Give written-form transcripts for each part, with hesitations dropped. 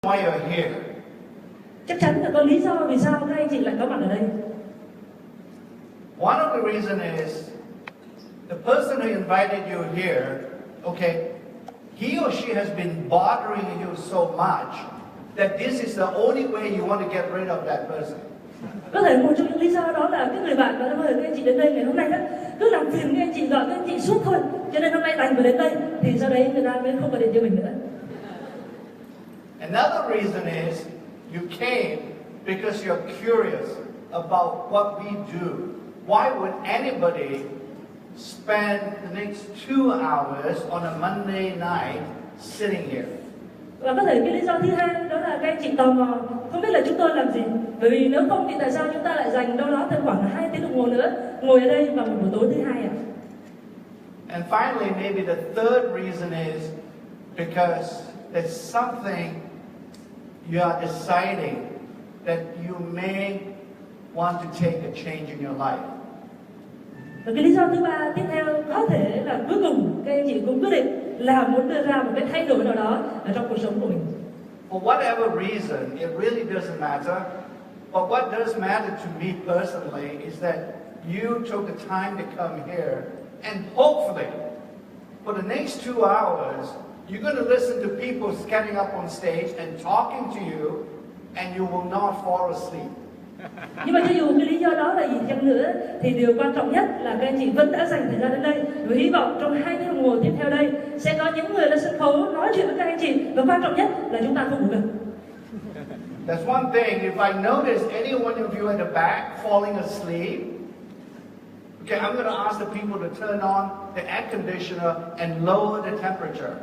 why you're here. Chắc chắn là có lý do vì sao các anh chị lại có mặt ở đây. One of the reasons is the person who invited you here, okay, he or she has been bothering you so much that this is the only way you want to get rid of that person. Có thể một trong những lý do đó là cái người bạn đã mời các anh chị đến đây ngày hôm nay đó cứ làm phiền các anh chị, gọi các anh chị suốt thôi, cho nên hôm nay đành phải đến đây thì sau đấy người ta mới không gọi điện cho mình nữa. Another reason is you came because you're curious about what we do. Why would anybody spend the next 2 hours on a Monday night sitting here? Và có thể cái lý do thứ hai đó là các anh chị tò mò không biết là chúng tôi làm gì. Bởi vì nếu không thì tại sao chúng ta lại dành đâu đó thêm khoảng 2 tiếng đồng hồ nữa ngồi ở đây vào một buổi tối thứ hai ạ? And finally, maybe the third reason is because there's something you are deciding that you may want to take a change in your life. Và cái lý do thứ ba tiếp theo có thể là cuối cùng các anh chị cũng quyết định là muốn đưa ra một cái thay đổi nào đó ở trong cuộc sống của mình. For whatever reason, it really doesn't matter. But what does matter to me personally is that you took the time to come here, and hopefully, for the next 2 hours, you're going to listen to people getting up on stage and talking to you, and you will not fall asleep. Nhưng mà cho dù cái lý do đó là gì chăng nữa thì điều quan trọng nhất là các anh chị vẫn đã dành thời gian đến đây và hy vọng trong 2 tiếng đồng hồ tiếp theo đây sẽ có những người lên sân khấu nói chuyện với các anh chị, và quan trọng nhất là chúng ta không ngủ được. That's one thing. If I notice any one of you at the back falling asleep, okay, I'm going to ask the people to turn on the air conditioner and lower the temperature.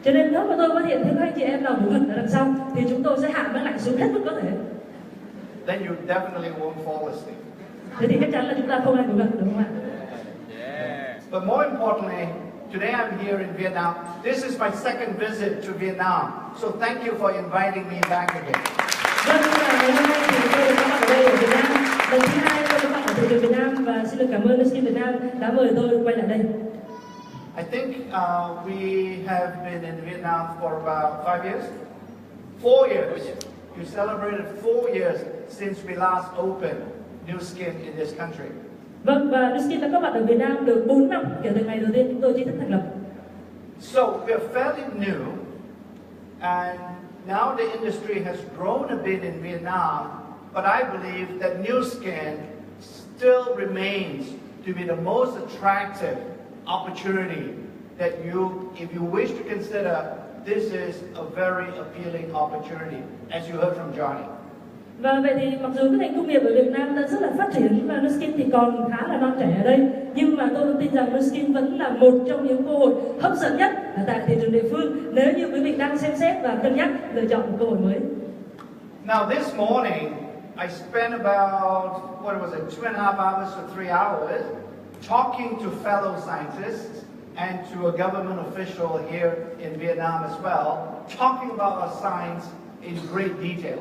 Cho nên nếu mà tôi phát hiện thấy các anh chị em nào ngủ gật ở đằng sau thì chúng tôi sẽ hạ máy lạnh xuống hết mức có thể. Then you definitely won't fall asleep. Thế thì chắc chắn là chúng ta không ai ngủ gật, đúng không ạ? But more importantly, today I'm here in Vietnam. This is my second visit to Vietnam. So thank you for inviting me back again. Vâng, ngày hôm nay thì tôi có mặt ở đây ở Việt Nam. Lần thứ hai tôi có mặt ở thị trường Việt Nam và xin được cảm ơn Skin Việt Nam đã mời tôi quay lại đây. I think we have been in Vietnam for about 5 years. 4 years. You celebrated 4 years since we last opened New Skin in this country. Vâng, và New Skin đã có mặt ở Việt Nam được 4 năm kể từ ngày đầu tiên chúng tôi chính thức thành lập. So we're fairly new, and now the industry has grown a bit in Vietnam, but I believe that New Skin still remains to be the most attractive opportunity that if you wish to consider, this is a very appealing opportunity, as you heard from Johnny. Và vậy thì mặc dù cái ngành công nghiệp ở Việt Nam đã rất là phát triển và Nu Skin thì còn khá là non trẻ ở đây, nhưng mà tôi tin rằng Nu Skin vẫn là một trong những cơ hội hấp dẫn nhất ở tại thị trường địa phương nếu như quý vị đang xem xét và cân nhắc lựa chọn một cơ hội mới. Now this morning I spent about 2.5 hours to 3 hours talking to fellow scientists and to a government official here in Vietnam as well, talking about our science in great detail.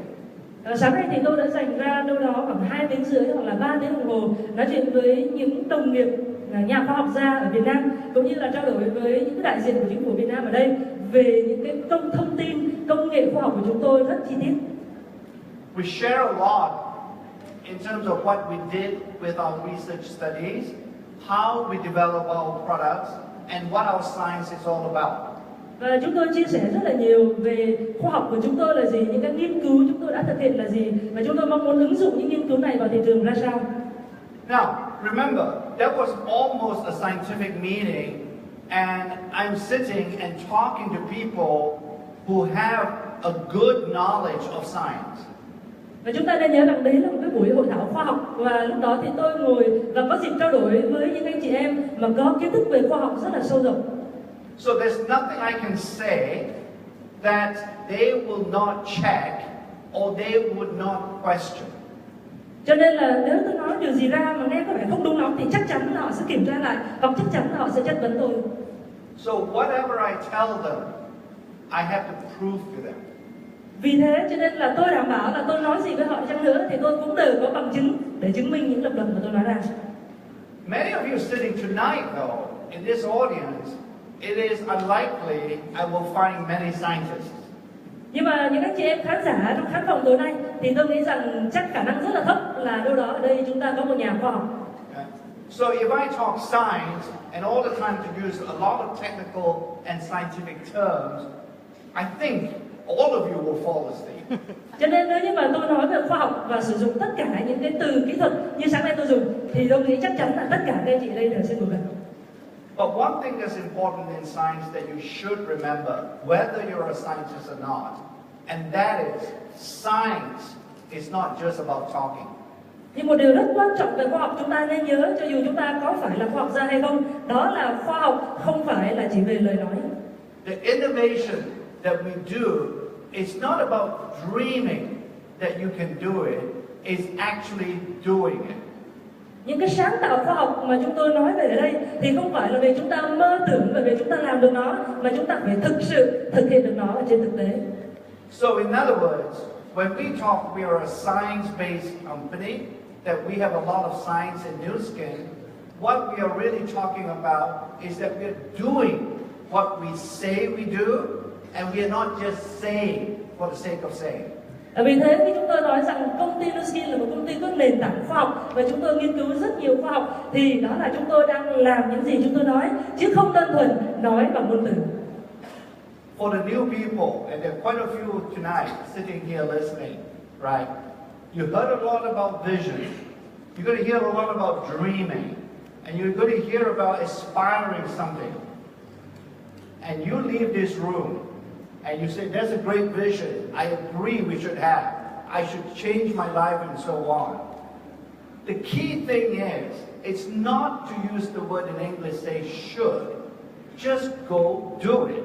Sáng nay thì tôi đã dành ra đâu đó khoảng 2 tiếng rưỡi hoặc là 3 tiếng đồng hồ nói chuyện với những đồng nghiệp nhà khoa học gia ở Việt Nam, cũng như là trao đổi với những đại diện của chính phủ Việt Nam ở đây về những cái thông tin công nghệ khoa học của chúng tôi rất chi tiết. We share a lot in terms of what we did with our research studies, how we develop our products, and what our science is all about. Và chúng tôi chia sẻ rất là nhiều về khoa học của chúng tôi là gì, những cái nghiên cứu chúng tôi đã thực hiện là gì, và chúng tôi mong muốn ứng dụng những nghiên cứu này vào thị trường ra sao. Now, remember, that was almost a scientific meeting, and I'm sitting and talking to people who have a good knowledge of science. Và chúng ta nên nhớ rằng đấy là một cái buổi hội thảo khoa học, và lúc đó thì tôi ngồi và có dịp trao đổi với những anh chị em mà có kiến thức về khoa học rất là sâu rộng. So there's nothing I can say that they will not check or they would not question. Cho nên là nếu tôi nói điều gì ra mà nghe có vẻ không đúng lắm thì chắc chắn là họ sẽ kiểm tra lại, hoặc chắc chắn là họ sẽ chất vấn tôi. So whatever I tell them, I have to prove to them. Vì thế cho nên là tôi đảm bảo là tôi nói gì với họ chăng nữa thì tôi cũng đều có bằng chứng để chứng minh những lập luận mà tôi nói ra. Many of you sitting tonight, though, in this audience, it is unlikely I will find many scientists. Nhưng mà những anh chị em khán giả trong khán phòng tối nay thì tôi nghĩ rằng chắc khả năng rất là thấp là đâu đó ở đây chúng ta có một nhà khoa học. So if I talk science and all the time to use a lot of technical and scientific terms, I think all of you will fall asleep. Cho nên nếu như mà tôi nói về khoa học và sử dụng tất cả những cái từ kỹ thuật như sáng nay tôi dùng thì tôi nghĩ chắc chắn là tất cả các anh chị đây đều sẽ ngủ gật. But one thing that's important in science that you should remember, whether you're a scientist or not, and that is science is not just about talking. Nhưng một điều rất quan trọng về khoa học chúng ta nên nhớ, cho dù chúng ta có phải là khoa học gia hay không, đó là khoa học không phải là chỉ về lời nói. The innovation that we do is not about dreaming that you can do it, it's actually doing it. Những cái sáng tạo khoa học mà chúng tôi nói về ở đây thì không phải là vì chúng ta mơ tưởng và vì chúng ta làm được nó, mà chúng ta phải thực sự thực hiện được nó ở trên thực tế. So in other words, when we talk we are a science-based company, that we have a lot of science in Nu Skin, what we are really talking about is that we are doing what we say we do, and we are not just saying for the sake of saying. Vì thế khi chúng tôi nói rằng công ty Nu Skin là một công ty có nền tảng khoa học và chúng tôi nghiên cứu rất nhiều khoa học, thì đó là chúng tôi đang làm những gì chúng tôi nói, chứ không đơn thuần nói bằng ngôn từ. For the new people, and there are quite a few tonight sitting here listening, right? You heard a lot about vision. You're going to hear a lot about dreaming. And you're going to hear about aspiring something. And you leave this room and you say, there's a great vision. I agree we should have. I should change my life and so on. The key thing is, it's not to use the word in English, say should. Just go do it.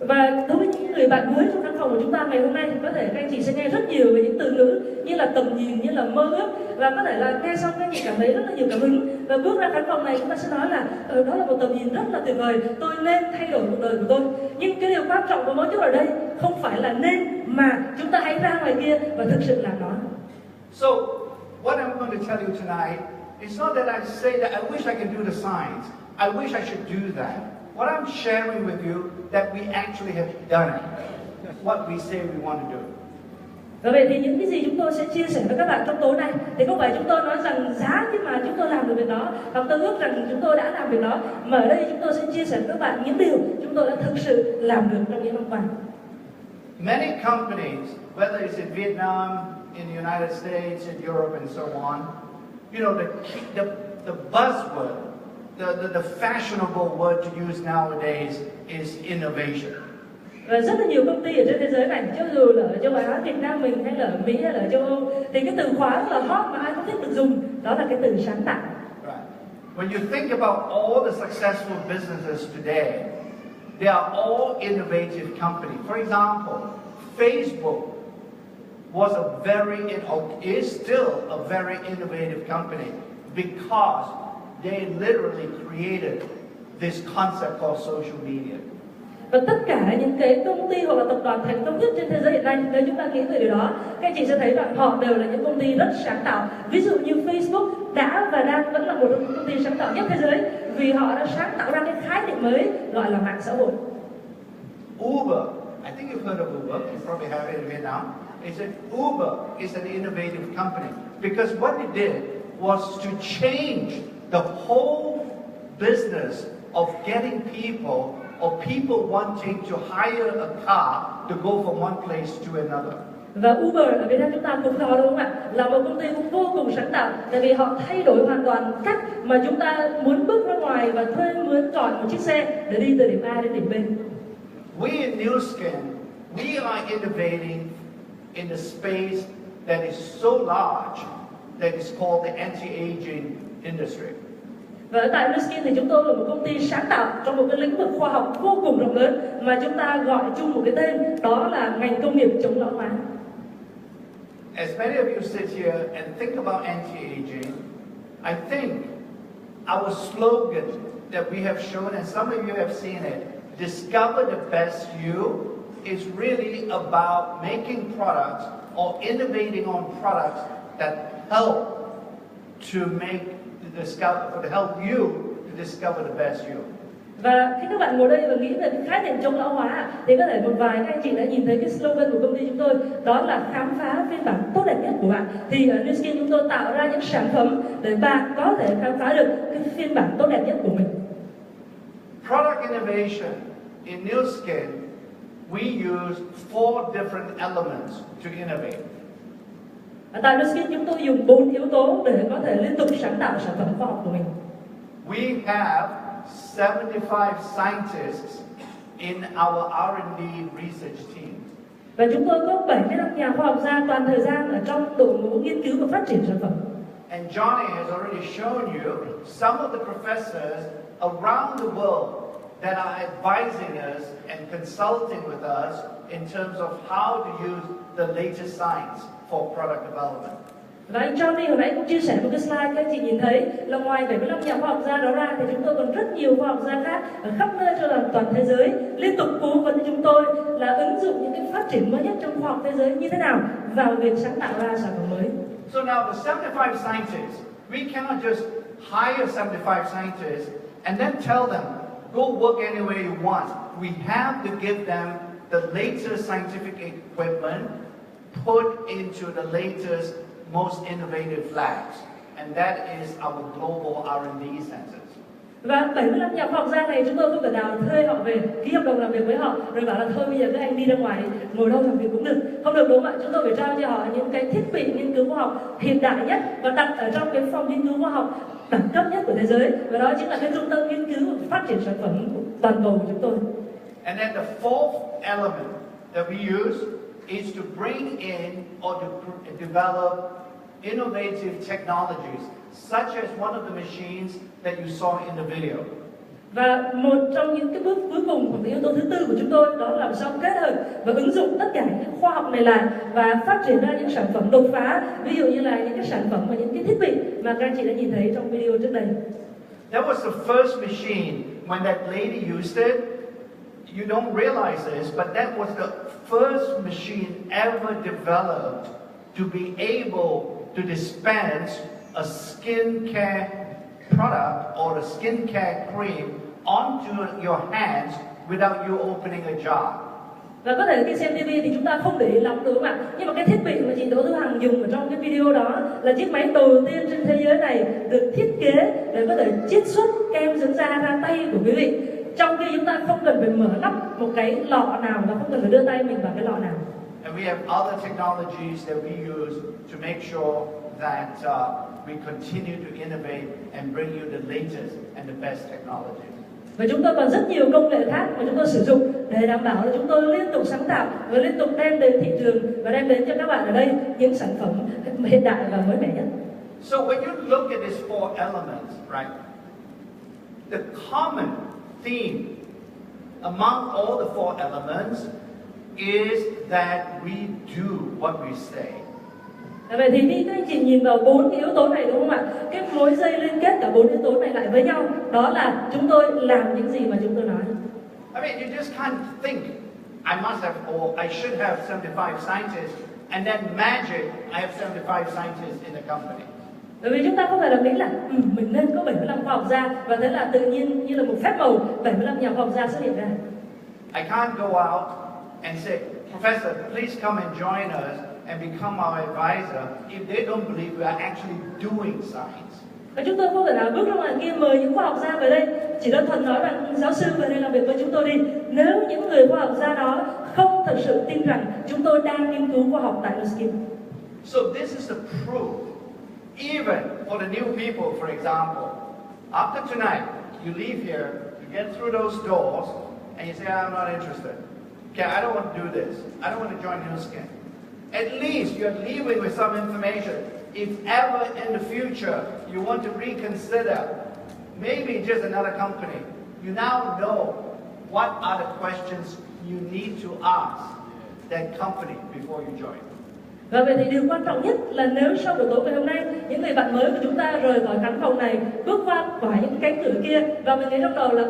Và đối với những người bạn mới trong căn phòng của chúng ta ngày hôm nay thì có thể các anh chị sẽ nghe rất nhiều về những từ ngữ như là tầm nhìn, như là mơ ước, và có thể là nghe xong các anh chị cảm thấy rất là nhiều cảm hứng, và bước ra khán phòng này chúng ta sẽ nói là đó là một tầm nhìn rất là tuyệt vời, tôi nên thay đổi cuộc đời của tôi. Nhưng cái điều quan trọng và mấu chốt ở đây không phải là nên, mà chúng ta hãy ra ngoài kia và thực sự làm nó. So what I'm going to tell you tonight is not that I say that I wish I could do the science. I wish I should do that. What I'm sharing with you that we actually have done what we say we want to do. Và vậy thì những cái gì chúng tôi sẽ chia sẻ với các bạn trong tối nay thì không phải chúng tôi nói rằng giá nhưng mà chúng tôi làm được việc đó, hoặc tôi ước rằng chúng tôi đã làm việc đó, mà ở đây chúng tôi sẽ chia sẻ với các bạn những điều chúng tôi đã thực sự làm được trong những năm qua. Many companies, whether it's in Vietnam, in the United States, in Europe, and so on, you know, the buzzword, the fashionable word to use nowadays is innovation. Và rất là nhiều công ty ở trên thế giới này, cho dù là ở châu Á, Việt Nam mình, hay là ở Mỹ, hay là ở châu Âu, thì cái từ khóa rất là hot mà ai cũng thích được dùng, đó là cái từ sáng tạo. Right. When you think about all the successful businesses today, they are all innovative companies. For example, Facebook was is still a very innovative company because they literally created this concept called social media. Và tất cả những cái công ty hoặc là tập đoàn thành công nhất trên thế giới hiện nay, nếu chúng ta nghĩ về điều đó, các anh chị sẽ thấy rằng họ đều là những công ty rất sáng tạo. Ví dụ như Facebook đã và đang vẫn là một trong những công ty sáng tạo nhất thế giới, vì họ đã sáng tạo ra cái khái niệm mới gọi là mạng xã hội. Uber, I think you've heard of Uber, you probably have it in Vietnam. Uber is an innovative company because what it did was to change the whole business of getting people or people wanting to hire a car to go from one place to another. Và Uber ở Việt Nam chúng ta cũng có, đúng không ạ? Là một công ty cũng vô cùng sáng tạo, tại vì họ thay đổi hoàn toàn cách mà chúng ta muốn bước ra ngoài và thuê mướn chọn một chiếc xe để đi từ điểm A đến điểm B. We in Nu Skin, we are innovating in a space that is so large that is called the anti-aging industry. Và ở tại Nu Skin thì chúng tôi là một công ty sáng tạo trong một cái lĩnh vực khoa học vô cùng rộng lớn mà chúng ta gọi chung một cái tên, đó là ngành công nghiệp chống lão hóa. As many of you sit here and think about anti-aging, I think our slogan that we have shown, and some of you have seen it, discover the best you, is really about making products or innovating on products that help to help you to discover the best you. Và khi các bạn ngồi đây và nghĩ về cái khái niệm chống lão hóa thì có thể một vài các anh chị đã nhìn thấy cái slogan của công ty chúng tôi, đó là khám phá phiên bản tốt đẹp nhất của bạn. Thì ở New Skin chúng tôi tạo ra những sản phẩm để bạn có thể khám phá được cái phiên bản tốt đẹp nhất của mình. Product innovation in New Skin, we use 4 different elements to innovate. Tại New Skin chúng tôi dùng 4 yếu tố để có thể liên tục sáng tạo sản phẩm khoa học của mình. We have 75 scientists in our R&D research team. Và chúng tôi có 75 nhà khoa học gia toàn thời gian ở trong đội ngũ nghiên cứu và phát triển sản phẩm. And Johnny has already shown you some of the professors around the world that are advising us and consulting with us in terms of how to use the latest science for product development. Và anh Johnny hồi nãy cũng chia sẻ một cái slide các anh chị nhìn thấy là ngoài 75 nhà khoa học gia đó ra thì chúng tôi còn rất nhiều khoa học gia khác ở khắp nơi trên toàn thế giới liên tục cố vấn cho chúng tôi là ứng dụng những cái phát triển mới nhất trong khoa học thế giới như thế nào vào việc sáng tạo ra sản phẩm mới. So now the 75 scientists, we cannot just hire 75 scientists and then tell them, go work anywhere you want. We have to give them the latest scientific equipment put into the latest, most innovative labs. And that is our global R&D centers. Và 75 nhà khoa học gia này chúng tôi không thể nào thuê họ về, ký hợp đồng làm việc với họ rồi bảo là thôi bây giờ các anh đi ra ngoài ngồi đâu làm việc cũng được. Không được, đúng không ạ? Chúng tôi phải trao cho họ những cái thiết bị nghiên cứu khoa học hiện đại nhất và đặt ở trong cái phòng nghiên cứu khoa học đẳng cấp nhất của thế giới. Và đó chính là cái trung tâm nghiên cứu và phát triển sản phẩm toàn cầu của chúng tôi. And then the fourth element that we use is to bring in or to develop innovative technologies, such as one of the machines that you saw in the video. Và một trong những cái bước cuối cùng của cái yếu tố thứ tư của chúng tôi đó là làm sao kết hợp và ứng dụng tất cả những khoa học này lại và phát triển ra những sản phẩm đột phá, ví dụ như là những cái sản phẩm và những cái thiết bị mà các anh chị đã nhìn thấy trong video trước đây. That was the first machine when that lady used it. You don't realize this, but that was the first machine ever developed to be able to dispense a skincare product or a skincare cream onto your hands without you opening a jar. Và có thể khi xem TV thì chúng ta không để ý lắm, đúng không ạ? Nhưng mà cái thiết bị mà chị Đỗ Thu Hằng dùng ở trong cái video đó là chiếc máy đầu tiên trên thế giới này được thiết kế để có thể chiết xuất kem dưỡng da ra tay của quý vị. Trong khi chúng ta không cần phải mở nắp một cái lọ nào và không cần phải đưa tay mình vào cái lọ nào. And we have other technologies that we use to make sure that we continue to innovate and bring you the latest and the best technology. Và chúng tôi còn rất nhiều công nghệ khác mà chúng tôi sử dụng để đảm bảo là chúng tôi liên tục sáng tạo và liên tục đem đến thị trường và đem đến cho các bạn ở đây những sản phẩm hiện đại và mới mẻ nhất. So when you look at these 4 elements, right? The common theme among all the 4 elements is that we do what we say. Vậy thì khi các anh chị nhìn vào 4 cái yếu tố này, đúng không ạ? Cái mối dây liên kết cả 4 yếu tố này lại với nhau, đó là chúng tôi làm những gì mà chúng tôi nói. I mean, you just can't think, I must have, or I should have 75 scientists, and then magic, I have 75 scientists in the company. Bởi vì chúng ta không phải là nghĩ là mình nên có 75 khoa học gia và thế là tự nhiên như là một phép màu 75 nhà khoa học gia xuất hiện ra. I can't go out and say, Professor, please come and join us and become our advisor if they don't believe we are actually doing science. Và chúng tôi không thể nào bước ra ngoài kia mời những khoa học gia về đây chỉ đơn thuần nói rằng giáo sư về đây làm việc với chúng tôi đi. Nếu những người khoa học gia đó không thật sự tin rằng chúng tôi đang nghiên cứu khoa học tại Skin. So this is the proof. Even for the new people, for example, after tonight, you leave here, you get through those doors, and you say, I'm not interested. Okay, I don't want to do this. I don't want to join New Skin. At least you're leaving with some information. If ever in the future you want to reconsider, maybe just another company, you now know what are the questions you need to ask that company before you join. Và vậy thì điều quan trọng nhất là nếu sau buổi tối ngày hôm nay những người bạn mới của chúng ta rời khỏi khán phòng này, bước qua khỏi những cánh cửa kia và mình nghĩ trong đầu là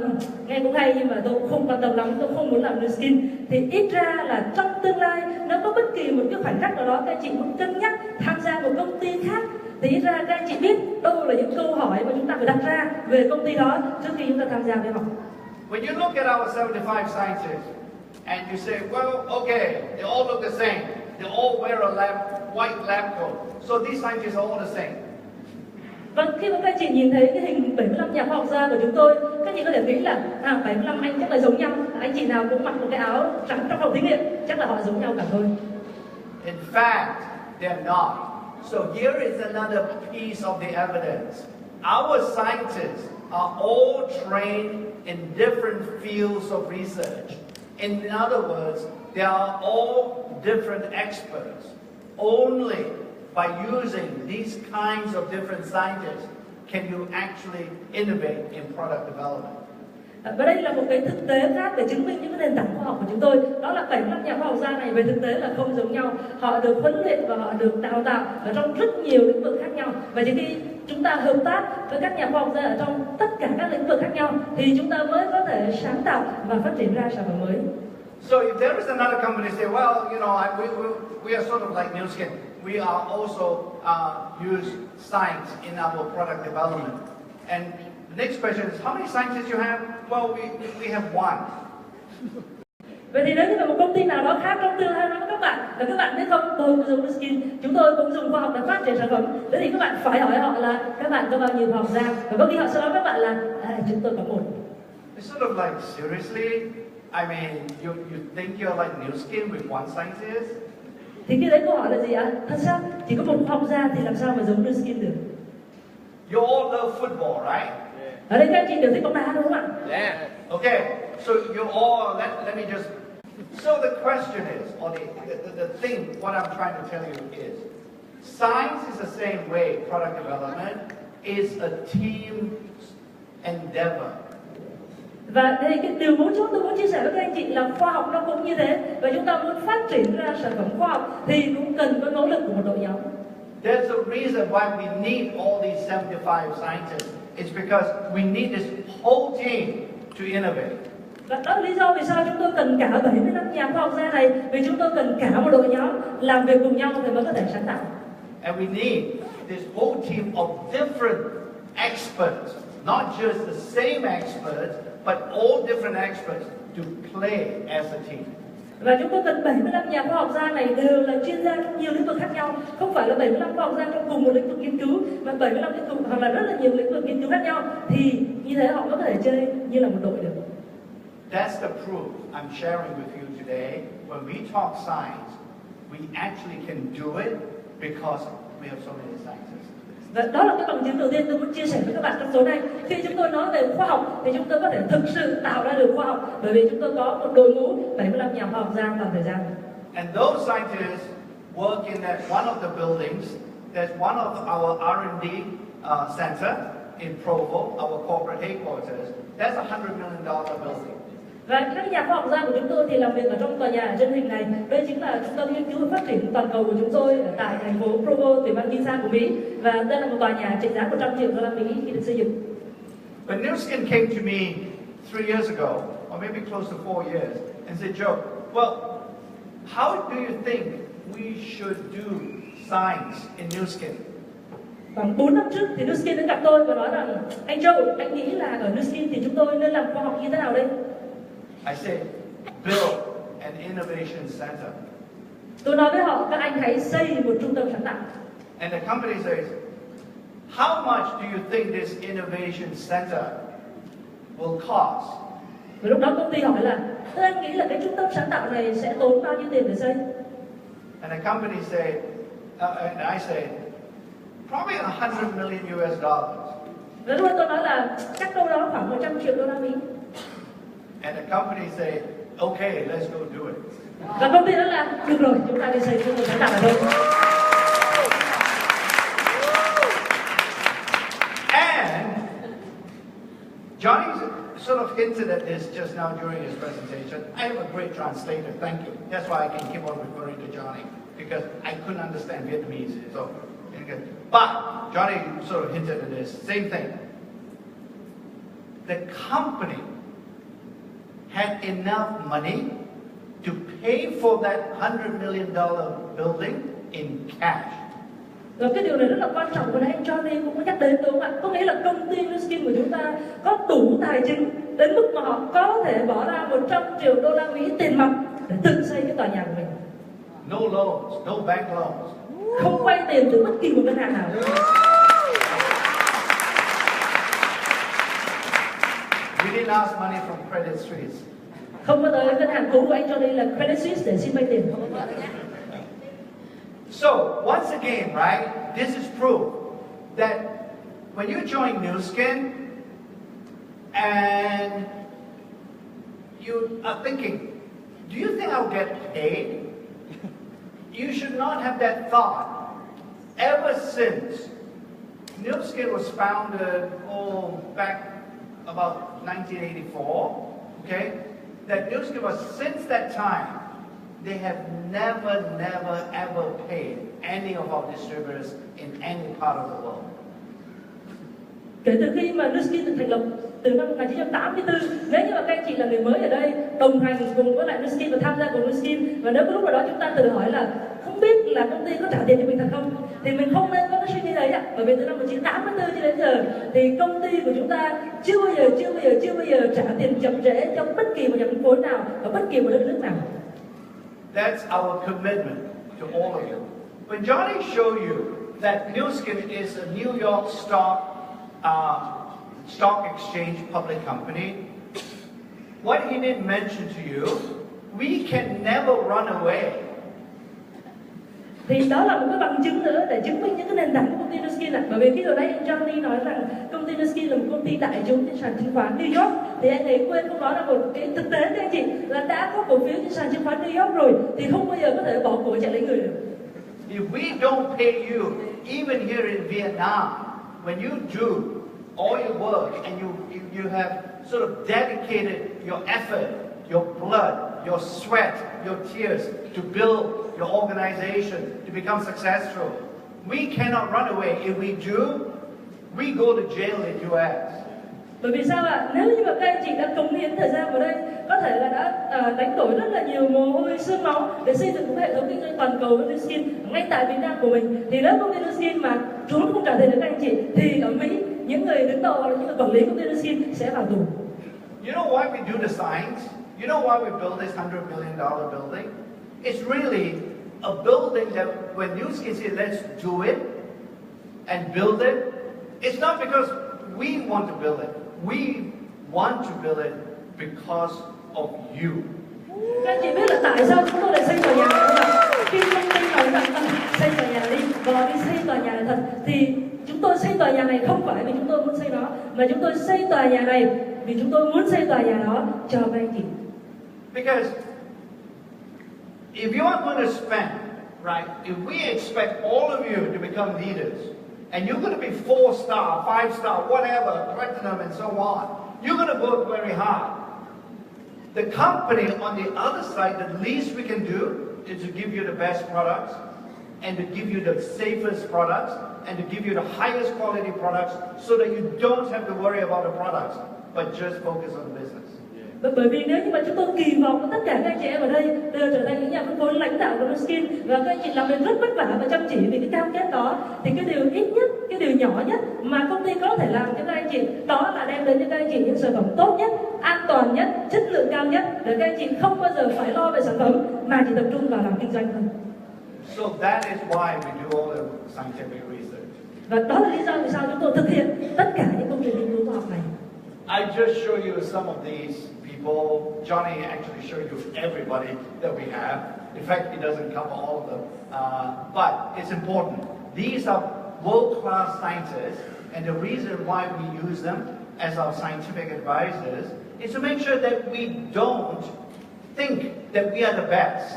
nghe cũng hay nhưng mà tôi cũng không quan tâm lắm, tôi không muốn làm New Skin, thì ít ra là trong tương lai nếu có bất kỳ một cái khoảnh khắc nào đó các anh chị muốn cân nhắc tham gia một công ty khác thì ít ra các anh chị biết đâu là những câu hỏi mà chúng ta phải đặt ra về công ty đó trước khi chúng ta tham gia với họ. When you look at our 75 scientists and you say, well, okay, they all look the same. They all wear a white lab coat. So these scientists are all the same. Vâng, khi mà các anh chị nhìn thấy cái hình 75 nhà khoa học gia của chúng tôi, các anh chị có thể nghĩ là 75 anh chắc là giống nhau. Anh chị nào cũng mặc một cái áo trắng trong phòng thí nghiệm, chắc là họ giống nhau cả thôi. In fact, they're not. So here is another piece of the evidence. Our scientists are all trained in different fields of research. In other words, they are all different experts. Only by using these kinds of different scientists can you actually innovate in product development. Và đây là một cái thực tế khác để chứng minh những cái nền tảng khoa học của chúng tôi. Đó là 75 nhà khoa học gia này về thực tế là không giống nhau. Họ được huấn luyện và họ được đào tạo ở trong rất nhiều lĩnh vực khác nhau. Và chỉ khi chúng ta hợp tác với các nhà khoa học gia ở trong tất cả các lĩnh vực khác nhau thì chúng ta mới có thể sáng tạo và phát triển ra sản phẩm mới. So if there is another company say, well, you know, we are sort of like Nu Skin. We are also use science in our product development. And the next question is, how many scientists you have? Well, we have one. Vậy thì nếu như là một công ty nào đó khác trong tương lai nói với các bạn là các bạn biết không, tôi cũng dùng Nu Skin, chúng tôi cũng dùng khoa học để phát triển sản phẩm. Thế thì các bạn phải hỏi họ là các bạn có bao nhiêu khoa học gia, và có khi họ sẽ nói các bạn là chúng tôi có một. It's sort of like, seriously? I mean, you think you're like Nu Skin with one scientist? Thì khi đấy câu hỏi là gì ạ? Thật sao? Chỉ có một khoa học gia thì làm sao mà giống Nu Skin được? You all love football, right? Ở đây các anh chị đều thích bóng đá đúng không ạ? Yeah. Okay. So you all let me just. So the question is, or the thing, what I'm trying to tell you is, science is the same way. Product development is a team endeavor. Và đây cái điều mấu chốt tôi muốn chia sẻ với các anh chị là khoa học nó cũng như thế, và chúng ta muốn phát triển ra sản phẩm khoa học thì cũng cần có nỗ lực của một đội nhóm. There's a reason why we need all these 75 scientists. It's because we need this whole team to innovate. Và đó là lý do vì sao chúng tôi cần cả 75 nhà khoa học gia này, vì chúng tôi cần cả một đội nhóm làm việc cùng nhau thì mới có thể sáng tạo. And we need this whole team of different experts, not just the same experts, but all different experts to play as a team. Và chúng tôi cần 75 nhà khoa học gia này đều là chuyên gia trong nhiều lĩnh vực khác nhau, không phải là 75 khoa học gia trong cùng một lĩnh vực nghiên cứu, mà 75 lĩnh vực hoặc là rất là nhiều lĩnh vực nghiên cứu khác nhau, thì như thế họ có thể chơi như là một đội được. That's the proof I'm sharing with you today. When we talk science, we actually can do it because we have so many scientists. Và đó là cái bằng chứng đầu tiên tôi muốn chia sẻ với các bạn trong số này. Khi chúng tôi nói về khoa học thì chúng tôi có thể thực sự tạo ra được khoa học, bởi vì chúng tôi có một đội ngũ 75 nhà khoa học gia toàn thời gian. And those scientists work in one of the buildings. There's one of our R&D center in Provo, our corporate headquarters. That's a $100 million building. Và các nhà khoa học gia của chúng tôi thì làm việc ở trong tòa nhà trên hình này. Đây chính là trung tâm nghiên cứu và phát triển toàn cầu của chúng tôi ở tại thành phố Provo, tiểu bang Kansas của Mỹ. Và đây là một tòa nhà trị giá $100 triệu Mỹ khi được xây dựng. When Nu Skin came to me 3 years ago, or maybe close to 4 years, and said, Joe, well, how do you think we should do science in Nu Skin? Khoảng 4 năm trước thì Nu Skin đã gặp tôi và nói rằng, anh Joe, anh nghĩ là ở Nu Skin thì chúng tôi nên làm khoa học như thế nào đây? I said, build an innovation center. Tôi nói với họ, các anh hãy xây một trung tâm sáng tạo. And the company says, how much do you think this innovation center will cost? Và lúc đó công ty hỏi là, tôi anh nghĩ là cái trung tâm sáng tạo này sẽ tốn bao nhiêu tiền để xây? And the company said, and I said, probably $100 million US. Và lúc đó tôi nói là chắc đâu đó khoảng $100 triệu. And the company said, okay, let's go do it. Và công ty nói là được rồi, chúng ta đi xây trung tâm sáng tạo này thôi. And Johnny sort of hinted at this just now during his presentation. I have a great translator, thank you. That's why I can keep on referring to Johnny, because I couldn't understand Vietnamese. So, but Johnny sort of hinted at this, same thing. The company had enough money to pay for that $100 million building in cash. Và cái điều này rất là quan trọng, và anh Johnny cũng có nhắc đến đúng không ạ? Có nghĩa là công ty Nu Skin của chúng ta có đủ tài chính đến mức mà họ có thể bỏ ra 100 triệu đô la Mỹ tiền mặt để tự xây cái tòa nhà của mình. No loans, no bank loans. Không vay tiền từ bất kỳ một ngân hàng nào. We didn't ask money from Credit Suisse. Không có tới ngân hàng cứu của anh Johnny là Credit Suisse để xin vay tiền. So, once again, right, this is proof that when you join New Skin and you are thinking, do you think I'll get paid? You should not have that thought. Ever since New Skin was founded, back about 1984, okay, that New Skin was, since that time, they have never, ever paid any of our distributors in any part of the world. Kể từ khi mà Nuskin được thành lập từ năm 1984, nếu như mà các anh chị là người mới ở đây đồng hành cùng với lại Nuskin và tham gia cùng Nuskin, và nếu có lúc nào đó chúng ta tự hỏi là không biết là công ty có trả tiền cho mình thật không, thì mình không nên có cái suy nghĩ đấy ạ. Bởi vì từ năm 1984 cho đến giờ thì công ty của chúng ta chưa bao giờ trả tiền chậm trễ cho bất kỳ một nhà phân phối nào ở bất kỳ một đất nước nào. That's our commitment to all of you. When Johnny showed you that New Skin is a New York stock exchange public company, what he didn't mention to you, we can never run away. Thì đó là một cái bằng chứng nữa để chứng minh những cái nền tảng của công ty Nuskin ạ. Bởi vì khi ở đây anh Johnny nói rằng công ty Nuskin là một công ty đại chúng trên sàn chứng khoán New York, thì anh ấy quên không nói là một cái thực tế các anh chị là đã có cổ phiếu trên sàn chứng khoán New York rồi thì không bao giờ có thể bỏ cổ chạy lấy người được. If we don't pay you, even here in Vietnam, when you do all your work and you have sort of dedicated your effort, your blood, your sweat, your tears to build your organization to become successful, we cannot run away. If we do, we go to jail in US. Bởi vì sao ạ? Nếu như mà các anh chị đã cống hiến thời gian vào đây, có thể là đã đánh đổi rất là nhiều mồ hôi xương máu để xây dựng một hệ thống kinh doanh toàn cầu với Nuskin ngay tại Việt Nam của mình, thì nếu công ty Nuskin mà trốn không trả tiền được các anh chị, thì ở Mỹ những người đứng đầu hoặc là những người quản lý công ty Nuskin sẽ vào tù. You know why we do the science? You know why we build this $100 million building? It's really a building that when Nuskin says let's do it and build it, it's not because we want to build it. We want to build it because of you. Các anh chị biết là tại sao chúng tôi lại xây tòa nhà này không ạ? Khi công ty nói rằng xây tòa nhà đi và đi xây tòa nhà này thật, thì chúng tôi xây tòa nhà này không phải vì chúng tôi muốn xây nó, mà chúng tôi xây tòa nhà này vì chúng tôi muốn xây tòa nhà đó cho các anh chị. Because if you are going to spend, right, if we expect all of you to become leaders, and you're going to be 4-star, 5-star, whatever, platinum and so on, you're going to work very hard. The company on the other side, the least we can do is to give you the best products and to give you the safest products and to give you the highest quality products so that you don't have to worry about the products, but just focus on the business. Bởi vì nếu như mà chúng tôi kỳ vọng tất cả các anh chị em ở đây đều trở thành những nhà phân phối lãnh đạo của Nuskin và các anh chị làm việc rất vất vả và chăm chỉ vì cái cam kết đó, thì cái điều ít nhất, cái điều nhỏ nhất mà công ty có thể làm cho các anh chị đó là đem đến cho các anh chị những sản phẩm tốt nhất, an toàn nhất, chất lượng cao nhất để các anh chị không bao giờ phải lo về sản phẩm mà chỉ tập trung vào làm kinh doanh thôi. So that is why we do all the scientific research. Và đó là lý do vì sao chúng tôi thực hiện tất cả những công trình nghiên cứu khoa học này. I just show you some of these people. Johnny actually showed you everybody that we have. In fact, he doesn't cover all of them. But it's important. These are world-class scientists, and the reason why we use them as our scientific advisors is to make sure that we don't think that we are the best.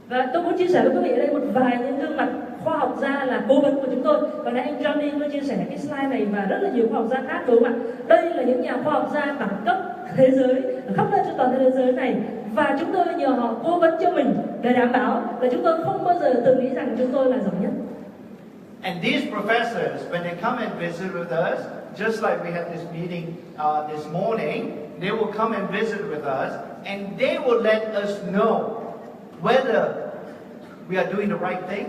Và tôi muốn chia sẻ với quý vị ở đây một vài những gương mặt khoa học gia là cố vấn của chúng tôi. Và nãy anh Johnny có chia sẻ cái slide này và rất là nhiều khoa học gia khác, đúng không ạ? Đây là những nhà khoa học gia đẳng cấp thế giới khắp nơi trên toàn thế giới này, và chúng tôi nhờ họ cố vấn cho mình để đảm bảo là chúng tôi không bao giờ từng nghĩ rằng chúng tôi là giỏi nhất. And these professors, when they come and visit with us, just like we had this meeting this morning, they will come and visit with us, and they will let us know whether we are doing the right thing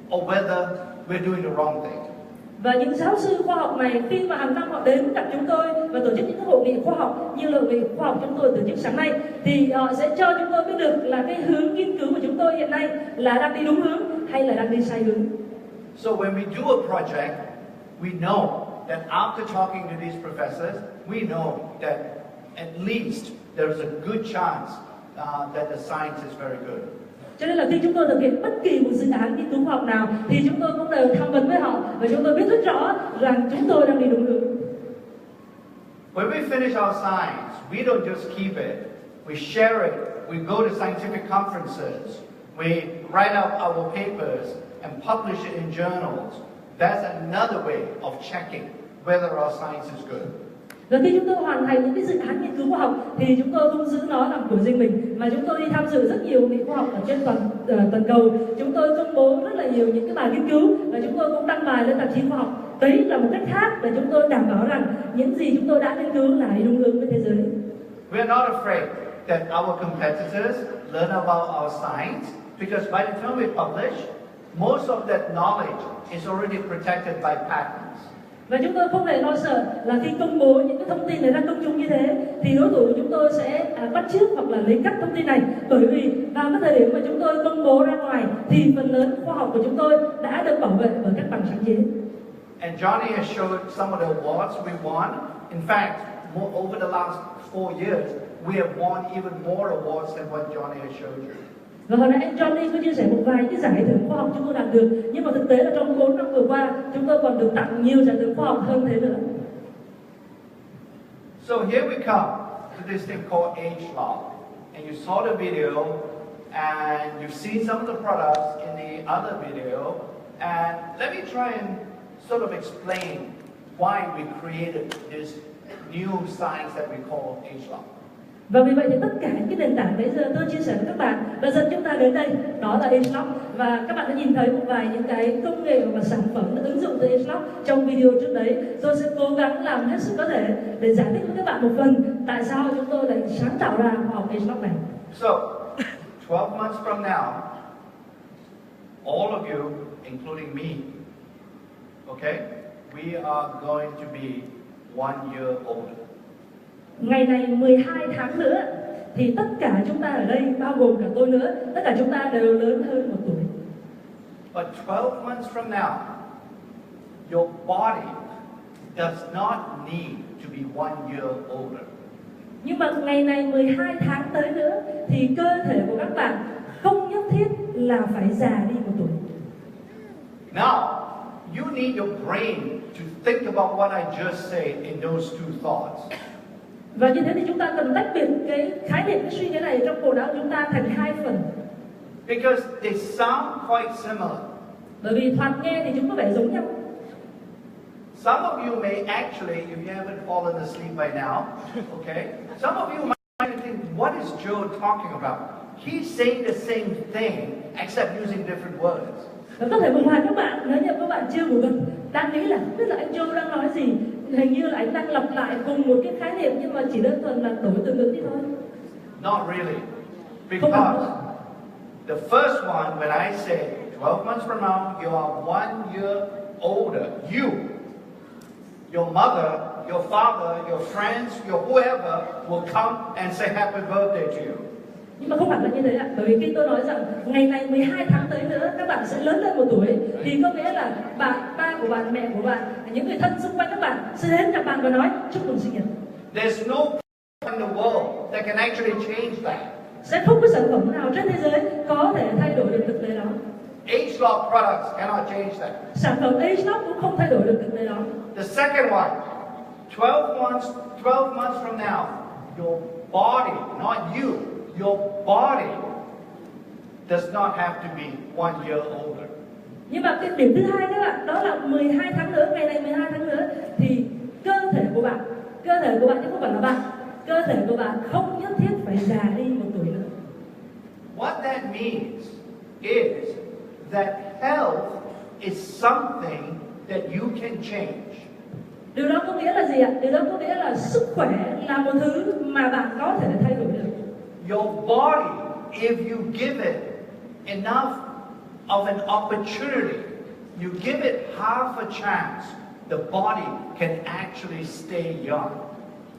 or whether we're doing the wrong thing. Và những giáo sư khoa học này khi mà hàng năm họ đến gặp chúng tôi và tổ chức những hội nghị khoa học như là hội nghị khoa học chúng tôi tổ chức sáng nay, thì họ sẽ cho chúng tôi biết được là cái hướng nghiên cứu của chúng tôi hiện nay là đang đi đúng hướng hay là đang đi sai hướng. So when we do a project, we know that after talking to these professors, we know that at least there is a good chance that the science is very good. Cho nên là khi chúng tôi thực hiện bất kỳ một dự án nghiên cứu khoa học nào thì chúng tôi cũng đều tham vấn với họ và chúng tôi biết rất rõ rằng chúng tôi đang đi đúng hướng. When we finish our science, we don't just keep it. We share it. We go to scientific conferences. We write out our papers and publish it in journals. That's another way of checking whether our science is good. Và khi chúng tôi hoàn thành những cái dự án nghiên cứu khoa học thì chúng tôi không giữ nó làm của riêng mình, mà chúng tôi đi tham dự rất nhiều hội nghị khoa học ở trên toàn cầu. Chúng tôi công bố rất là nhiều những cái bài nghiên cứu và chúng tôi cũng đăng bài lên tạp chí khoa học. Đấy là một cách khác để chúng tôi đảm bảo rằng những gì chúng tôi đã nghiên cứu là đi đúng hướng với thế giới. We are not afraid that our competitors learn about our science because by the time we publish, most of that knowledge is already protected by patents. Và chúng tôi không hề lo sợ là khi công bố những cái thông tin này ra công chúng như thế thì đối thủ của chúng tôi sẽ bắt chước hoặc là lấy cắp thông tin này, bởi vì vào cái thời điểm mà chúng tôi công bố ra ngoài thì phần lớn khoa học của chúng tôi đã được bảo vệ bởi các bằng sáng chế. And Johnny has showed some of the awards we won. In fact, over the last 4 years, we have won even more awards than what Johnny has showed you. Và hồi nãy Johnny có chia sẻ một vài cái giải thưởng khoa học chúng tôi đạt được, nhưng mà thực tế là trong 4 năm vừa qua chúng tôi còn được tặng nhiều giải thưởng khoa học hơn thế nữa. So here we come to this thing called age lock. And you saw the video and you've seen some of the products in the other video. And let me try and sort of explain why we created this new science that we call age lock. Và vì vậy thì tất cả những cái nền tảng bây giờ tôi chia sẻ với các bạn đã dẫn chúng ta đến đây, đó là AgeLock. Và các bạn đã nhìn thấy một vài những cái công nghệ và sản phẩm đã ứng dụng từ AgeLock trong video trước đấy. Tôi sẽ cố gắng làm hết sức có thể để giải thích với các bạn một phần tại sao chúng tôi lại sáng tạo ra khoa học AgeLock này. So, 12 months from now, all of you, including me, okay, we are going to be 1 year older. Ngày này 12 tháng nữa thì tất cả chúng ta ở đây, bao gồm cả tôi nữa, tất cả chúng ta đều lớn hơn 1 tuổi. But 12 months from now, your body does not need to be 1 year older. Nhưng mà ngày này 12 tháng tới nữa thì cơ thể của các bạn không nhất thiết là phải già đi 1 tuổi. Now, you need your brain to think about what I just said in those two thoughts. Và như thế thì chúng ta cần tách biệt cái khái niệm, cái suy nghĩ này trong bộ não chúng ta thành 2 phần. Because they sound quite similar. Bởi vì thoạt nghe thì chúng có vẻ giống nhau. Some of you may actually, if you haven't fallen asleep by now, okay, some of you might think, what is Joe talking about? He's saying the same thing, except using different words. Và có thể một vài các bạn, nếu như các bạn chưa ngủ gần, đang nghĩ là không biết là anh Joe đang nói gì. Hình như là anh đang lặp lại cùng một cái khái niệm nhưng mà chỉ đơn thuần là đổi từ ngữ đi thôi. Not really. Because the first one, when I say 12 months from now, you are 1 year older. You, your mother, your father, your friends, your whoever will come and say happy birthday to you. Nhưng mà không phải là như thế ạ. Bởi vì khi tôi nói rằng ngày này 12 tháng tới nữa các bạn sẽ lớn lên 1 tuổi thì có nghĩa là bạn, ba của bạn, mẹ của bạn, những người thân xung quanh các bạn sẽ đến gặp bạn và nói chúc mừng sinh nhật. There's no in the world that can actually change that. Sẽ không có sản phẩm nào trên thế giới có thể thay đổi được thực tế đó. Age-lock products cannot change that. Sản phẩm AgeLock cũng không thay đổi được thực tế đó. The second one, 12 months from now, your body, not you, your body does not have to be 1 year older. Nhưng mà cái điểm thứ hai các bạn, đó là 12 tháng nữa, ngày này 12 tháng nữa thì cơ thể của bạn chứ không phải là bạn, cơ thể của bạn không nhất thiết phải già đi 1 tuổi nữa. What that means is that health is something that you can change. Điều đó có nghĩa là gì ạ? Điều đó có nghĩa là sức khỏe là một thứ mà bạn có thể thay đổi được. Your body, if you give it enough of an opportunity, you give it half a chance, the body can actually stay young.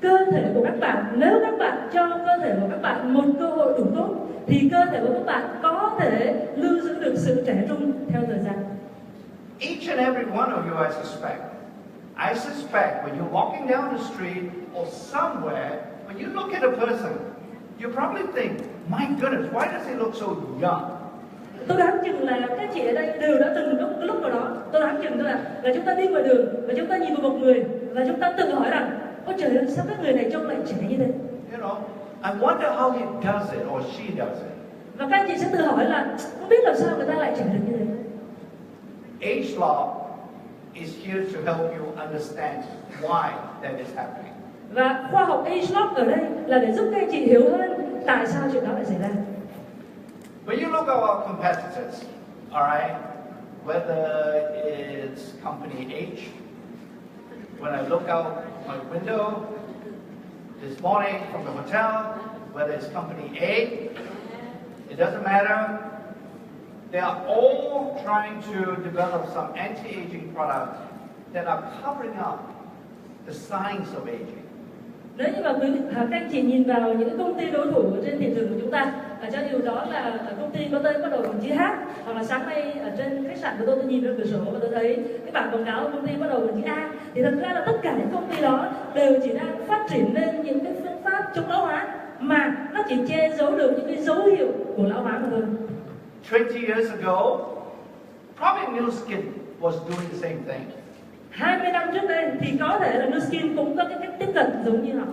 Cơ thể của các bạn, nếu các bạn cho cơ thể của các bạn một cơ hội đủ tốt, thì cơ thể của các bạn có thể lưu giữ được sự trẻ trung theo thời gian. Each and every one of you, I suspect when you're walking down the street or somewhere, when you look at a person, you probably think, my goodness, why does he look so young? Tôi đoán chừng là các chị ở đây đều đã từng cái lúc nào đó, tôi đoán chừng thôi là chúng ta đi ngoài đường và chúng ta nhìn vào một người và chúng ta tự hỏi rằng, ôi trời ơi, sao cái người này trông lại trẻ như thế? You know, I wonder how he does it or she does it. Và các anh chị sẽ tự hỏi là không biết làm sao người ta lại trẻ được như thế. Age law is here to help you understand why that is happening. Và khoa học age lock ở đây là để giúp các anh chị hiểu hơn tại sao chuyện đó lại xảy ra. When you look at our competitors, all right, whether it's company H, when I look out my window this morning from the hotel, whether it's company A, it doesn't matter. They are all trying to develop some anti-aging products that are covering up the signs of aging. Nếu như mà các anh chị nhìn vào những công ty đối thủ trên thị trường của chúng ta, cho điều đó là ở công ty có tên bắt đầu bằng chữ H, hoặc là sáng nay ở trên khách sạn của tôi nhìn ra cửa sổ và tôi thấy cái bảng quảng cáo của công ty bắt đầu bằng chữ A, thì thật ra là tất cả những công ty đó đều chỉ đang phát triển lên những cái phương pháp chống lão hóa mà nó chỉ che giấu được những cái dấu hiệu của lão hóa mà thôi. 20 years ago, probably New Skin was doing the same thing. 20 năm trước đây thì có thể là Nuskin cũng có cái cách tiếp cận giống như họ.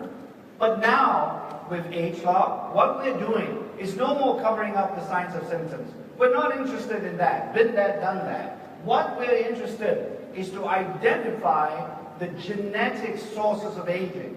But now, with age law, what we're doing is no more covering up the signs of symptoms. We're not interested in that. Been there, done that. What we're interested is to identify the genetic sources of aging.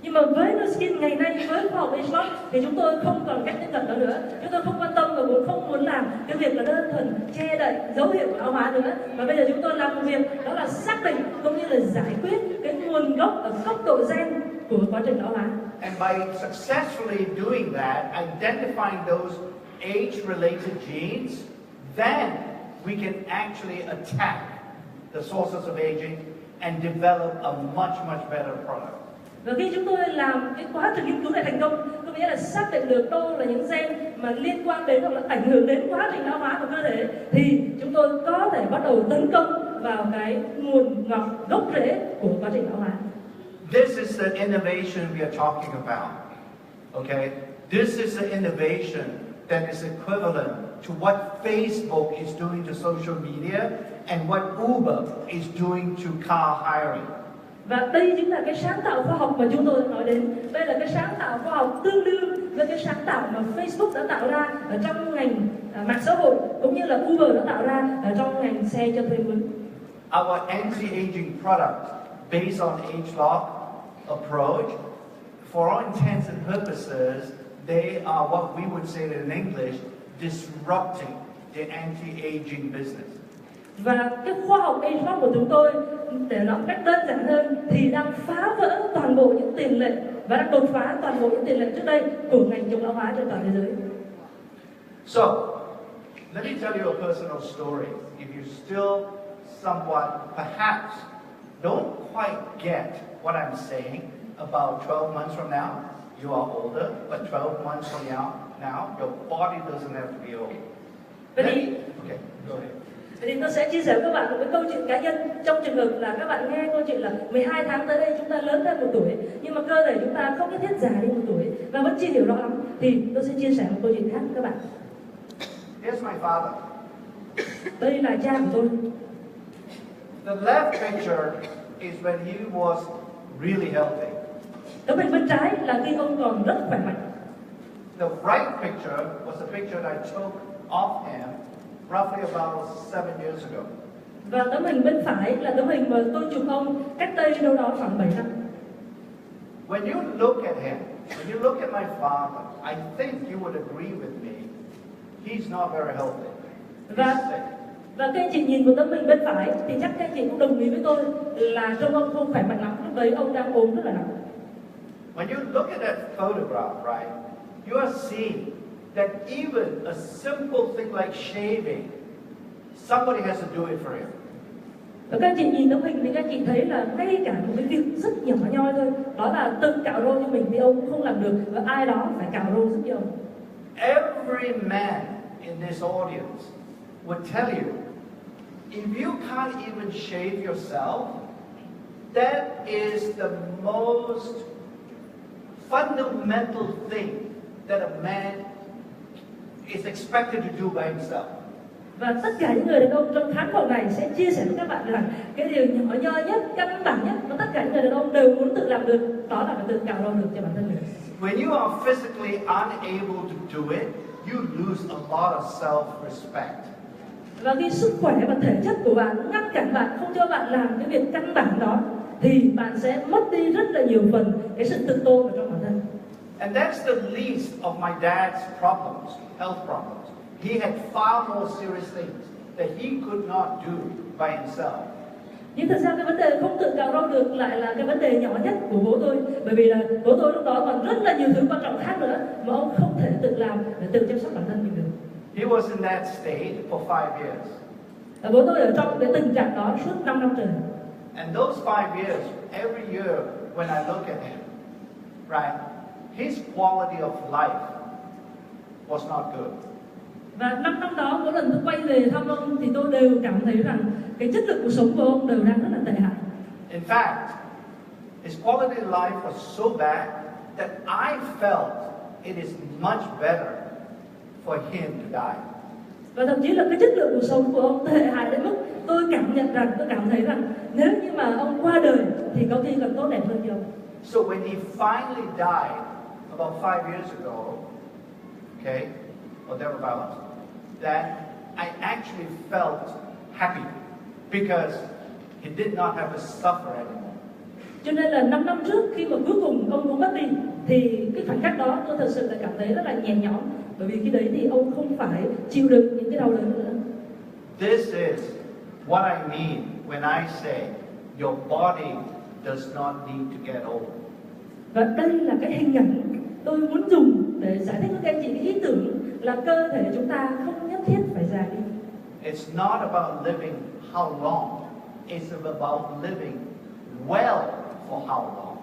Nhưng mà với Nuskin ngày nay, với khoa học age lock thì chúng tôi không còn cách tiếp cận đó nữa. Chúng tôi không quan tâm và cũng không muốn làm cái việc là đơn thuần che đậy dấu hiệu của lão hóa nữa. Và bây giờ chúng tôi làm một việc đó là xác định cũng như là giải quyết cái nguồn gốc ở góc độ gen của quá trình lão hóa. And by successfully doing that, identifying those age-related genes, then we can actually attack the sources of aging and develop a much better product. Và khi chúng tôi làm cái quá trình nghiên cứu này thành công, có nghĩa là xác định được đâu là những gen mà liên quan đến hoặc là ảnh hưởng đến quá trình lão hóa của cơ thể, thì chúng tôi có thể bắt đầu tấn công vào cái nguồn gốc rễ của quá trình lão hóa. This is the innovation we are talking about. Okay? This is the innovation that is equivalent to what Facebook is doing to social media and what Uber is doing to car hiring. Và đây chính là cái sáng tạo khoa học mà chúng tôi nói đến. Đây là cái sáng tạo khoa học tương đương với cái sáng tạo mà Facebook đã tạo ra ở trong ngành mạng xã hội, cũng như là Uber đã tạo ra ở trong ngành xe cho thuê mướn. Our anti-aging product based on age lock approach, for all intents and purposes, they are what we would say in English, disrupting the anti-aging business. Và cái khoa học age lock của chúng tôi, để nói một cách đơn giản hơn, thì đang phá vỡ toàn bộ những tiền lệ và đang đột phá toàn bộ những tiền lệ trước đây của ngành chống lão hóa trên toàn thế giới. So, let me tell you a personal story. If you still somewhat, perhaps, don't quite get what I'm saying about 12 months from now, you are older, but 12 months from now, your body doesn't have to be old. Okay, go ahead. Vậy thì tôi sẽ chia sẻ với các bạn một cái câu chuyện cá nhân trong trường hợp là các bạn nghe câu chuyện là 12 tháng tới đây chúng ta lớn hơn 1 tuổi, nhưng mà cơ thể chúng ta không nhất thiết già đi 1 tuổi và vẫn chưa hiểu rõ lắm, thì tôi sẽ chia sẻ một câu chuyện khác với các bạn. Here's my father. Đây là cha của tôi. The left picture is when he was really healthy. Tấm hình bên trái là khi ông còn rất khỏe mạnh. The right picture was a picture that I took of him roughly about 7 years ago. Và tấm hình bên phải là tấm hình mà tôi chụp ông cách đây đâu đó khoảng 7 năm. When you look at him, when you look at my father, I think you would agree with me. He's not very healthy. He's sick. Và các anh chị nhìn vào tấm hình bên phải thì chắc các anh chị cũng đồng ý với tôi là trông ông không khỏe mạnh lắm, lúc đấy ông đang ốm rất là nặng. When you look at that photograph, right, you are seeing that even a simple thing like shaving, somebody has to do it for him. Và các anh chị nhìn tấm hình thì các anh chị thấy là ngay cả một cái việc rất nhỏ nhoi thôi, đó là tự cạo râu cho mình thì ông cũng không làm được, và ai đó phải cạo râu giúp cho ông. Every man in this audience would tell you, if you can't even shave yourself, that is the most fundamental thing that a man is expected to do by himself. Và tất cả những người đàn ông trong khán phòng này sẽ chia sẻ với các bạn rằng cái điều nhỏ nhoi nhất, căn bản nhất mà tất cả những người đàn ông đều muốn tự làm được, đó là phải tự cạo râu được cho bản thân mình. When you are physically unable to do it, you lose a lot of self-respect. Và khi sức khỏe và thể chất của bạn ngăn cản bạn, không cho bạn làm cái việc căn bản đó, thì bạn sẽ mất đi rất là nhiều phần cái sự tự tôn ở trong bản thân. And that's the least of my dad's problems, health problems. He had far more serious things that he could not do by himself. Nhưng thật ra cái vấn đề không tự cạo râu được lại là cái vấn đề nhỏ nhất của bố tôi, bởi vì là bố tôi lúc đó còn rất là nhiều thứ quan trọng khác nữa mà ông không thể tự làm để tự chăm sóc bản thân mình được. He was in that state for 5 years. Và bố tôi ở trong cái tình trạng đó suốt 5 năm trời. And those 5 years, every year when I look at him, right, his quality of life was not good. Và 5 năm đó mỗi lần tôi quay về thăm ông thì tôi đều cảm thấy rằng cái chất lượng cuộc sống của ông đều đang rất là tệ hại. In fact, his quality of life was so bad that I felt it is much better for him to die. Và thậm chí là cái chất lượng cuộc sống của ông tệ hại đến mức tôi cảm thấy rằng nếu như mà ông qua đời thì có khi còn tốt đẹp hơn cho ông. So when he finally died about 5 years ago, okay, or thereabouts, that I actually felt happy because he did not have to suffer anymore. Cho nên là 5 năm trước khi mà cuối cùng ông cũng mất đi thì cái khoảnh khắc đó tôi thật sự là cảm thấy rất là nhẹ nhõm, bởi vì khi đấy thì ông không phải chịu đựng những cái đau đớn nữa. This is what I mean when I say your body does not need to get old. Và đây là cái hình ảnh tôi muốn dùng để giải thích với các anh chị cái ý tưởng là cơ thể chúng ta không nhất thiết phải già đi. It's not about living how long, it's about living well for how long.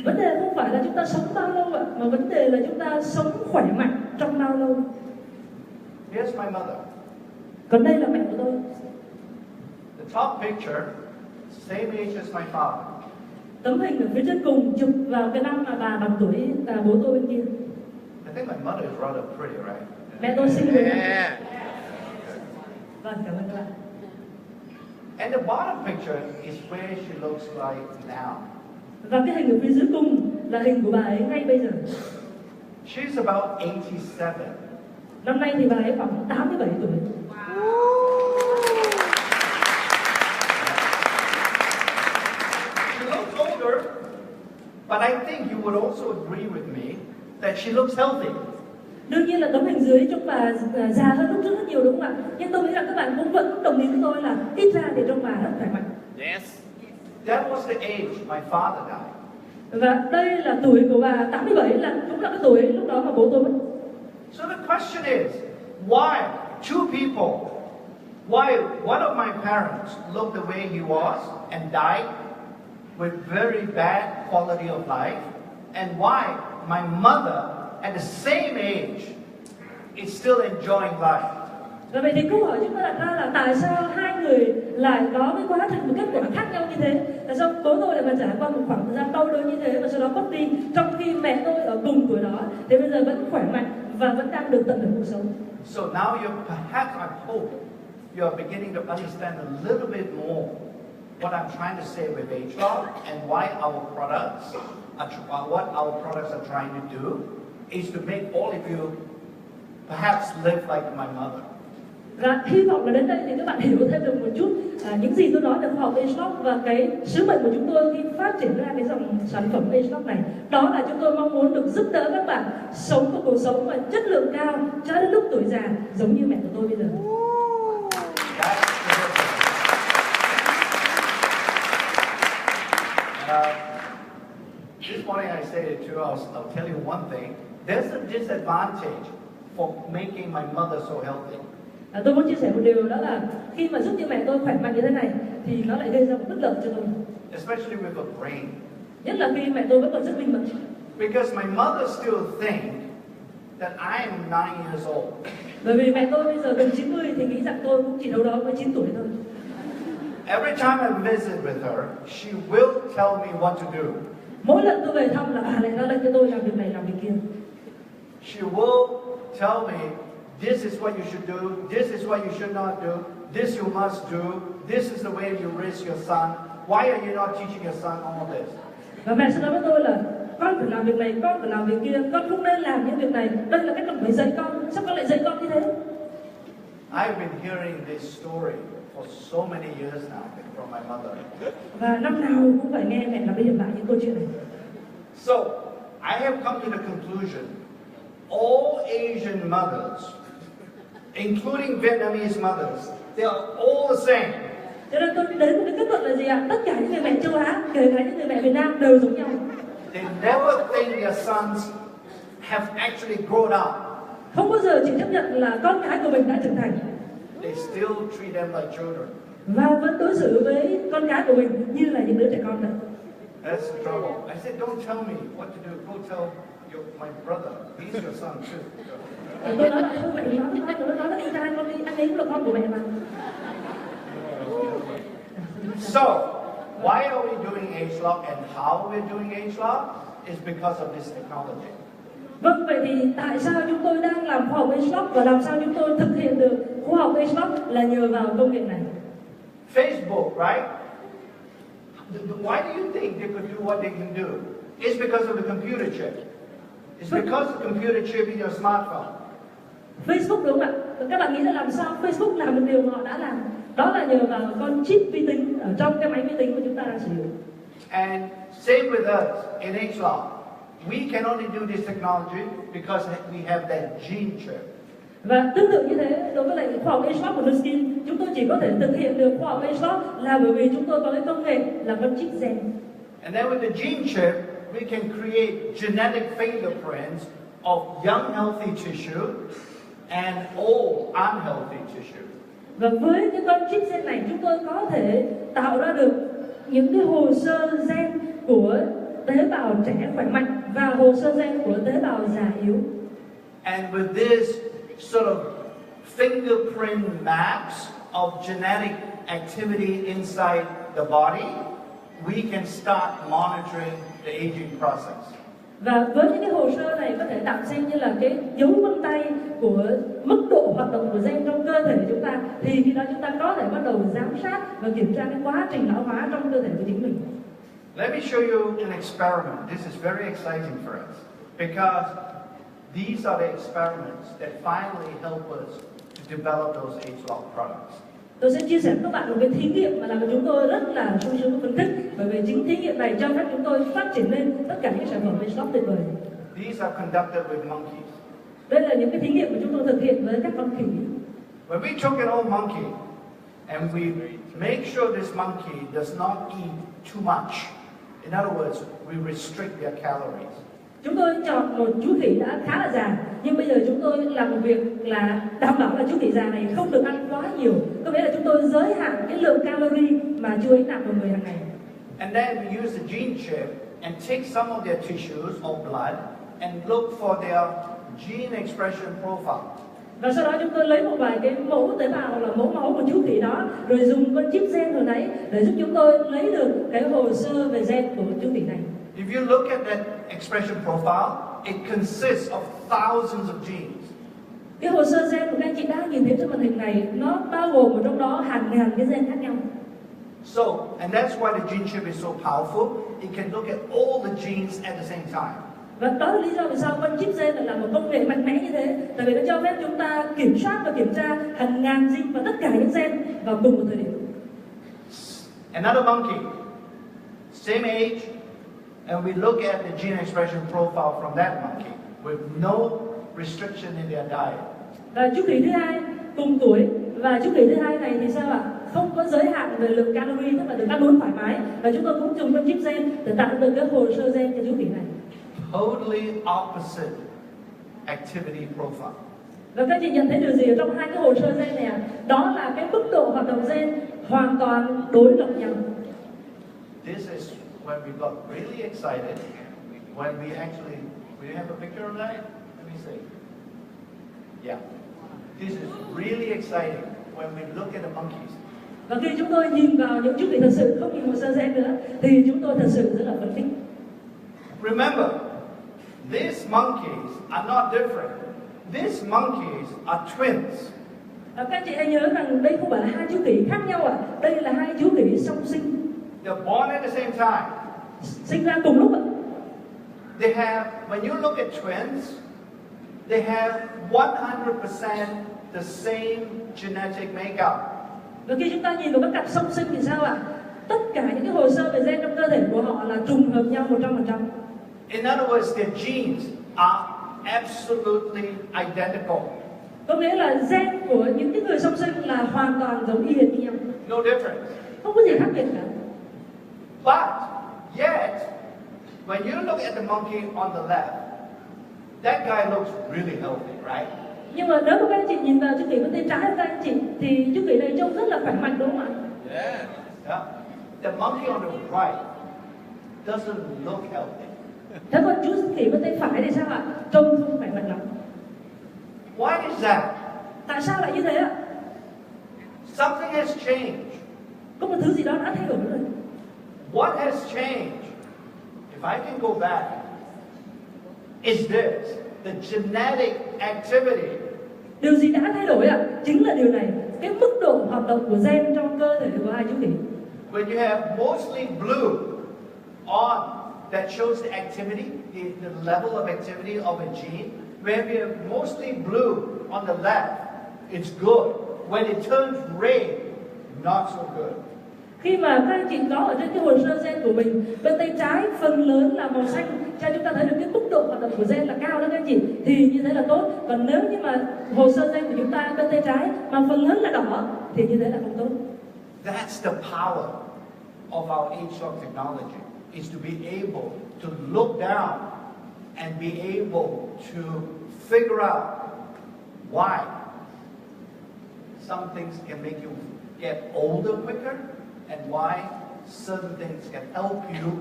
Vấn đề không phải là chúng ta sống bao lâu ạ, mà vấn đề là chúng ta sống khỏe mạnh trong bao lâu. Here's my mother. Còn đây là mẹ của tôi. The top picture, same age as my father. Tấm hình ở phía trên cùng chụp vào cái năm mà bà bằng tuổi bố tôi bên kia. I think my mother is rather pretty, right? Mẹ tôi xinh hơn. Vâng, cảm ơn các bạn. And the bottom picture is where she looks like now. Và cái hình ở phía dưới cùng là hình của bà ấy ngay bây giờ. She's about 87. Năm nay thì bà ấy khoảng 87 tuổi. She looks older, but I think you would also agree with me that she looks healthy. Đương nhiên là tấm hình dưới trông bà già hơn lúc trước rất nhiều, đúng không ạ? Nhưng tôi nghĩ rằng các bạn cũng vẫn đồng ý với tôi là ít ra thì trông bà rất khỏe mạnh. Yes. That was the age my father died. Và đây là tuổi của bà 87, cũng là cái tuổi lúc đó mà bố tôi mất. So the question is, why two people, why one of my parents looked the way he was and died with very bad quality of life, and why my mother at the same age is still enjoying life? Và vậy thì câu hỏi chúng ta đặt ra là tại sao hai người lại có cái quá trình, một kết quả khác nhau như thế? Tại sao bố tôi lại mà trải qua một khoảng thời gian đau đớn như thế và sau đó mất đi, trong khi mẹ tôi ở cùng tuổi đó thì bây giờ vẫn khỏe mạnh và vẫn đang được tận hưởng cuộc sống? So now perhaps I hope you're beginning to understand a little bit more what I'm trying to say with HLOG and why our products what our products are trying to do is to make all of you perhaps live like my mother. Và hy vọng là đến đây thì các bạn hiểu thêm được một chút những gì tôi nói về khoa học HLOG và cái sứ mệnh của chúng tôi khi phát triển ra cái dòng sản phẩm HLOG này. Đó là chúng tôi mong muốn được giúp đỡ các bạn sống một cuộc sống mà chất lượng cao cho đến lúc tuổi già giống như mẹ của tôi bây giờ. This morning I said it too. I'll tell you one thing. There's a disadvantage for making my mother so healthy. Tôi muốn chia sẻ một điều, đó là khi mà giúp cho mẹ tôi khỏe mạnh như thế này thì nó lại gây ra một bất lợi cho tôi. Especially with a brain. Nhất là khi mẹ tôi vẫn còn rất minh mẫn. Because my mother still think that I am 9 years old. Bởi vì mẹ tôi bây giờ gần 90 thì nghĩ rằng tôi cũng chỉ đâu đó mới 9 tuổi thôi. Every time I visit with her, she will tell me what to do. Mỗi lần tôi về thăm là bà lại ra lệnh cho tôi làm việc này làm việc kia. She will tell me, this is what you should do, this is what you should not do, this you must do, this is the way you raise your son. Why are you not teaching your son all this? Và mẹ sẽ nói với tôi là con phải làm việc này, con phải làm việc kia, con không nên làm những việc này. Đây là cách con phải dạy con, sao con lại dạy con như thế? I've been hearing this story for so many years now from my mother. Và năm nào cũng phải nghe mẹ lặp đi lặp lại những câu chuyện này. So, I have come to the conclusion, all Asian mothers, including Vietnamese mothers, they are all the same. Cho nên tôi đến một cái kết luận là gì ạ? Tất cả những người mẹ châu Á, kể cả những người mẹ Việt Nam đều giống nhau. They never think their sons have actually grown up. Không bao giờ chỉ chấp nhận là con cái của mình đã trưởng thành. They still treat them like children. Và vẫn đối xử với con cái của mình như là những đứa trẻ con vậy. That's the trouble. I said, don't tell me what to do. Go tell my brother. He's your son too. Tôi nói là không vậy, tôi nói là anh trai con đi, anh ấy cũng là con của mẹ mà. So, why are we doing age lock and how we're doing age lock is because of this technology. Vâng, vậy thì tại sao chúng tôi đang làm khoa học age lock và làm sao chúng tôi thực hiện được khoa học age lock là nhờ vào công nghệ này. Facebook, right? Why do you think they could do what they can do? It's because of the computer chip. It's because of the computer chip in your smartphone. Facebook đúng không ạ? Các bạn nghĩ là làm sao Facebook làm được điều mà họ đã làm? Đó là nhờ vào con chip vi tính ở trong cái máy vi tính mà chúng ta đang sử dụng. And same with us in age-lock. We can only do this technology because we have that gene chip. Và tương tự như thế, đối với lại khoa học age lock của Nuskin, chúng tôi chỉ có thể thực hiện được khoa học age lock là bởi vì chúng tôi có cái công nghệ là con chip gen. And then with the gene chip, we can create genetic fingerprints of young healthy tissue and old unhealthy tissue. Và với cái con chip gen này, chúng tôi có thể tạo ra được những cái hồ sơ gen của tế bào trẻ khỏe mạnh và hồ sơ gen của tế bào già yếu. And with this sort of fingerprint maps of genetic activity inside the body, we can start monitoring the aging process. Và với những cái hồ sơ này có thể tạo xem như là cái dấu vân tay của mức độ hoạt động của gen trong cơ thể của chúng ta, thì khi đó chúng ta có thể bắt đầu giám sát và kiểm tra cái quá trình lão hóa trong cơ thể của chính mình. Let me show you an experiment. This is very exciting for us because these are the experiments that finally help us to develop those age-lock products. Tôi sẽ chia sẻ với các bạn một cái thí nghiệm mà làm cho chúng tôi rất là sung sướng và phấn khích, bởi vì chính thí nghiệm này cho phép chúng tôi phát triển lên tất cả những sản phẩm age-lock tuyệt vời. These are conducted with monkeys. Đây là những cái thí nghiệm mà chúng tôi thực hiện với các con khỉ. When we took an old monkey and we make sure this monkey does not eat too much, in other words, we restrict their calories. Chúng tôi chọn một chú khỉ đã khá là già, nhưng bây giờ chúng tôi làm một việc là đảm bảo là chú khỉ già này không được ăn quá nhiều. Có nghĩa là chúng tôi giới hạn cái lượng calorie mà chú ấy nạp vào người hàng ngày. And then we use the gene chip and take some of their tissues or blood and look for their gene expression profile. Và sau đó chúng tôi lấy một vài cái mẫu tế bào hoặc là mẫu máu của chú khỉ đó, rồi dùng con chip gen hồi nãy để giúp chúng tôi lấy được cái hồ sơ về gen của chú khỉ này. If you look at that expression profile, it consists of thousands of genes. Cái hồ sơ gen của các anh chị đã nhìn thấy trên màn hình này, nó bao gồm ở trong đó hàng ngàn cái gen khác nhau. So, and that's why the gene chip is so powerful. It can look at all the genes at the same time. Và đó là lý do vì sao con chip gen lại là một công nghệ mạnh mẽ như thế. Tại vì nó cho phép chúng ta kiểm soát và kiểm tra hàng ngàn gene và tất cả những gen vào cùng một thời điểm. Another monkey, same age, and we look at the gene expression profile from that monkey with no restriction in their diet. Và chú khỉ thứ hai cùng tuổi, và chú khỉ thứ hai này thì sao ạ? Không có giới hạn về lượng calorie, tức là được ăn uống thoải mái. Và chúng tôi cũng dùng con chip gen để tạo được cái hồ sơ gen cho chú khỉ này. Totally opposite activity profile. Và các chị nhận thấy điều gì ở trong hai cái hồ sơ gen này ạ? Đó là cái mức độ hoạt động gen hoàn toàn đối lập nhau. This is when we got really excited, when we actually, we have a picture of that? Let me see. Yeah. This is really exciting when we look at the monkeys. Và khi chúng tôi nhìn vào những chu kỳ thật sự, không nhìn hồ sơ gen nữa, thì chúng tôi thật sự rất là phấn khích. Remember, these monkeys are not different. These monkeys are twins. Các chị hãy nhớ rằng đây không phải là hai chu kỳ khác nhau ạ. Đây là hai chu kỳ song sinh. They're born at the same time. Sinh ra cùng lúc ạ. They have, when you look at twins, they have 100% the same genetic makeup. Và khi chúng ta nhìn vào các cặp song sinh thì sao ạ? Tất cả những cái hồ sơ về gen trong cơ thể của họ là trùng hợp nhau 100%. In other words, their genes are absolutely identical. Có nghĩa là gen của những cái người song sinh là hoàn toàn giống y hệt như nhau. No difference. Không có gì khác biệt cả. But yet, when you look at the monkey on the left, that guy looks really healthy, right? Nhưng mà nếu mà các anh chị nhìn vào chu kỳ bên tay trái của các anh chị thì chu kỳ này trông rất là khỏe mạnh đúng không ạ? Yeah. The monkey on the right doesn't look healthy. Thế còn chu kỳ bên tay phải thì sao ạ? Trông không khỏe mạnh lắm. Why is that? Tại sao lại như thế ạ? Something has changed. Có một thứ gì đó đã thay đổi rồi. What has changed? If I can go back, is this the genetic activity? Điều gì đã thay đổi ạ? Chính là điều này, cái mức độ hoạt động của gen trong cơ thể của hai chu kỳ. When you have mostly blue on, that shows the activity, the level of activity of a gene. When we have mostly blue on the left, it's good. When it turns red, not so good. Khi mà các anh chị có ở trên cái hồ sơ gen của mình, bên tay trái phần lớn là màu xanh, cho chúng ta thấy được cái mức độ hoạt động của gen là cao đó các anh chị, thì như thế là tốt. Còn nếu như mà hồ sơ gen của chúng ta bên tay trái mà phần lớn là đỏ thì như thế là không tốt. That's the power of our age-long technology, is to be able to look down and be able to figure out why some things can make you get older quicker and why certain things can help you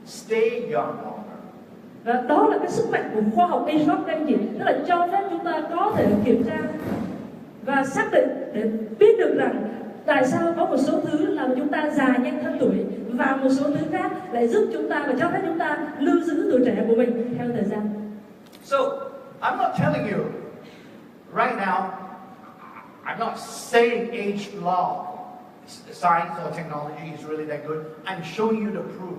stay young longer. Và đó là cái sức mạnh của khoa học age-long các anh chị, tức là cho phép chúng ta có thể kiểm tra và xác định để biết được rằng tại sao có một số thứ làm chúng ta già nhanh hơn tuổi và một số thứ khác lại giúp chúng ta và cho phép chúng ta lưu giữ tuổi trẻ của mình theo thời gian. So, I'm not telling you right now, I'm not saying age law, science or technology is really that good. I'm showing you the proof.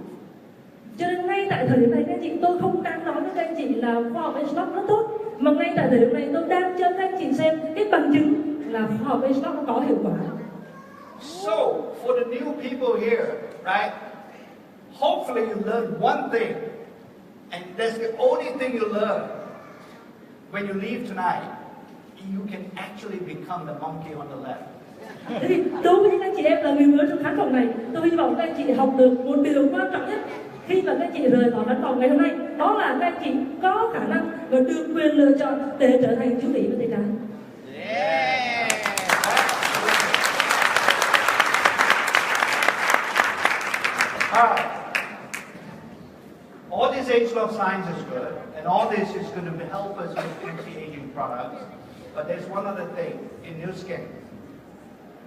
Cho nên ngay tại thời điểm này các anh chị, tôi không đang nói với các anh chị là khoa học age-long rất tốt, mà ngay tại thời điểm này tôi đang cho các anh chị xem cái bằng chứng là khoa học age-long có hiệu quả. So, for the new people here, right, hopefully you learn one thing, and that's the only thing you learn. When you leave tonight, you can actually become the monkey on the left. Thế thì đối với những anh chị em là người mới trong khán phòng này, tôi hy vọng các anh chị học được một điều quan trọng nhất khi mà các anh chị rời khỏi khán phòng ngày hôm nay, đó là các anh chị có khả năng và được quyền lựa chọn để trở thành chú vị bên tay trái. Yeah. Alright. All this age-long science is good, and all this is going to help us with anti-aging products. But there's one other thing in New Skin.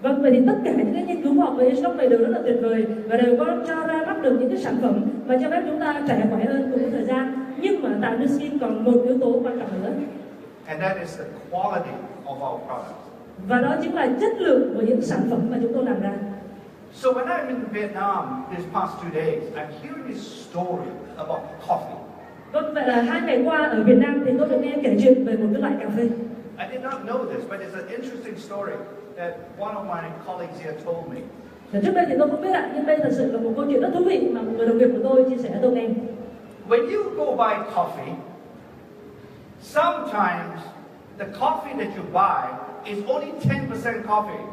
Vâng, vậy thì tất cả những cái nghiên cứu khoa học về age-long này đều rất là tuyệt vời và đều có cho ra mắt được những cái sản phẩm mà cho phép chúng ta trẻ khỏe hơn cùng với thời gian. Nhưng mà tại New Skin còn một yếu tố quan trọng nữa. And that is the quality of our products. Và đó chính là chất lượng của những sản phẩm mà chúng tôi làm ra. So when I'm in Vietnam this past 2 days, I'm hearing this story about coffee. Vâng, vậy là 2 ngày qua ở Việt Nam thì tôi được nghe kể chuyện về một cái loại cà phê. I did not know this, but it's an interesting story that one of my colleagues here told me. Và trước đây thì tôi không biết ạ, nhưng đây thật sự là một câu chuyện rất thú vị mà một người đồng nghiệp của tôi chia sẻ cho tôi nghe. When you go buy coffee, sometimes the coffee that you buy is only 10% coffee.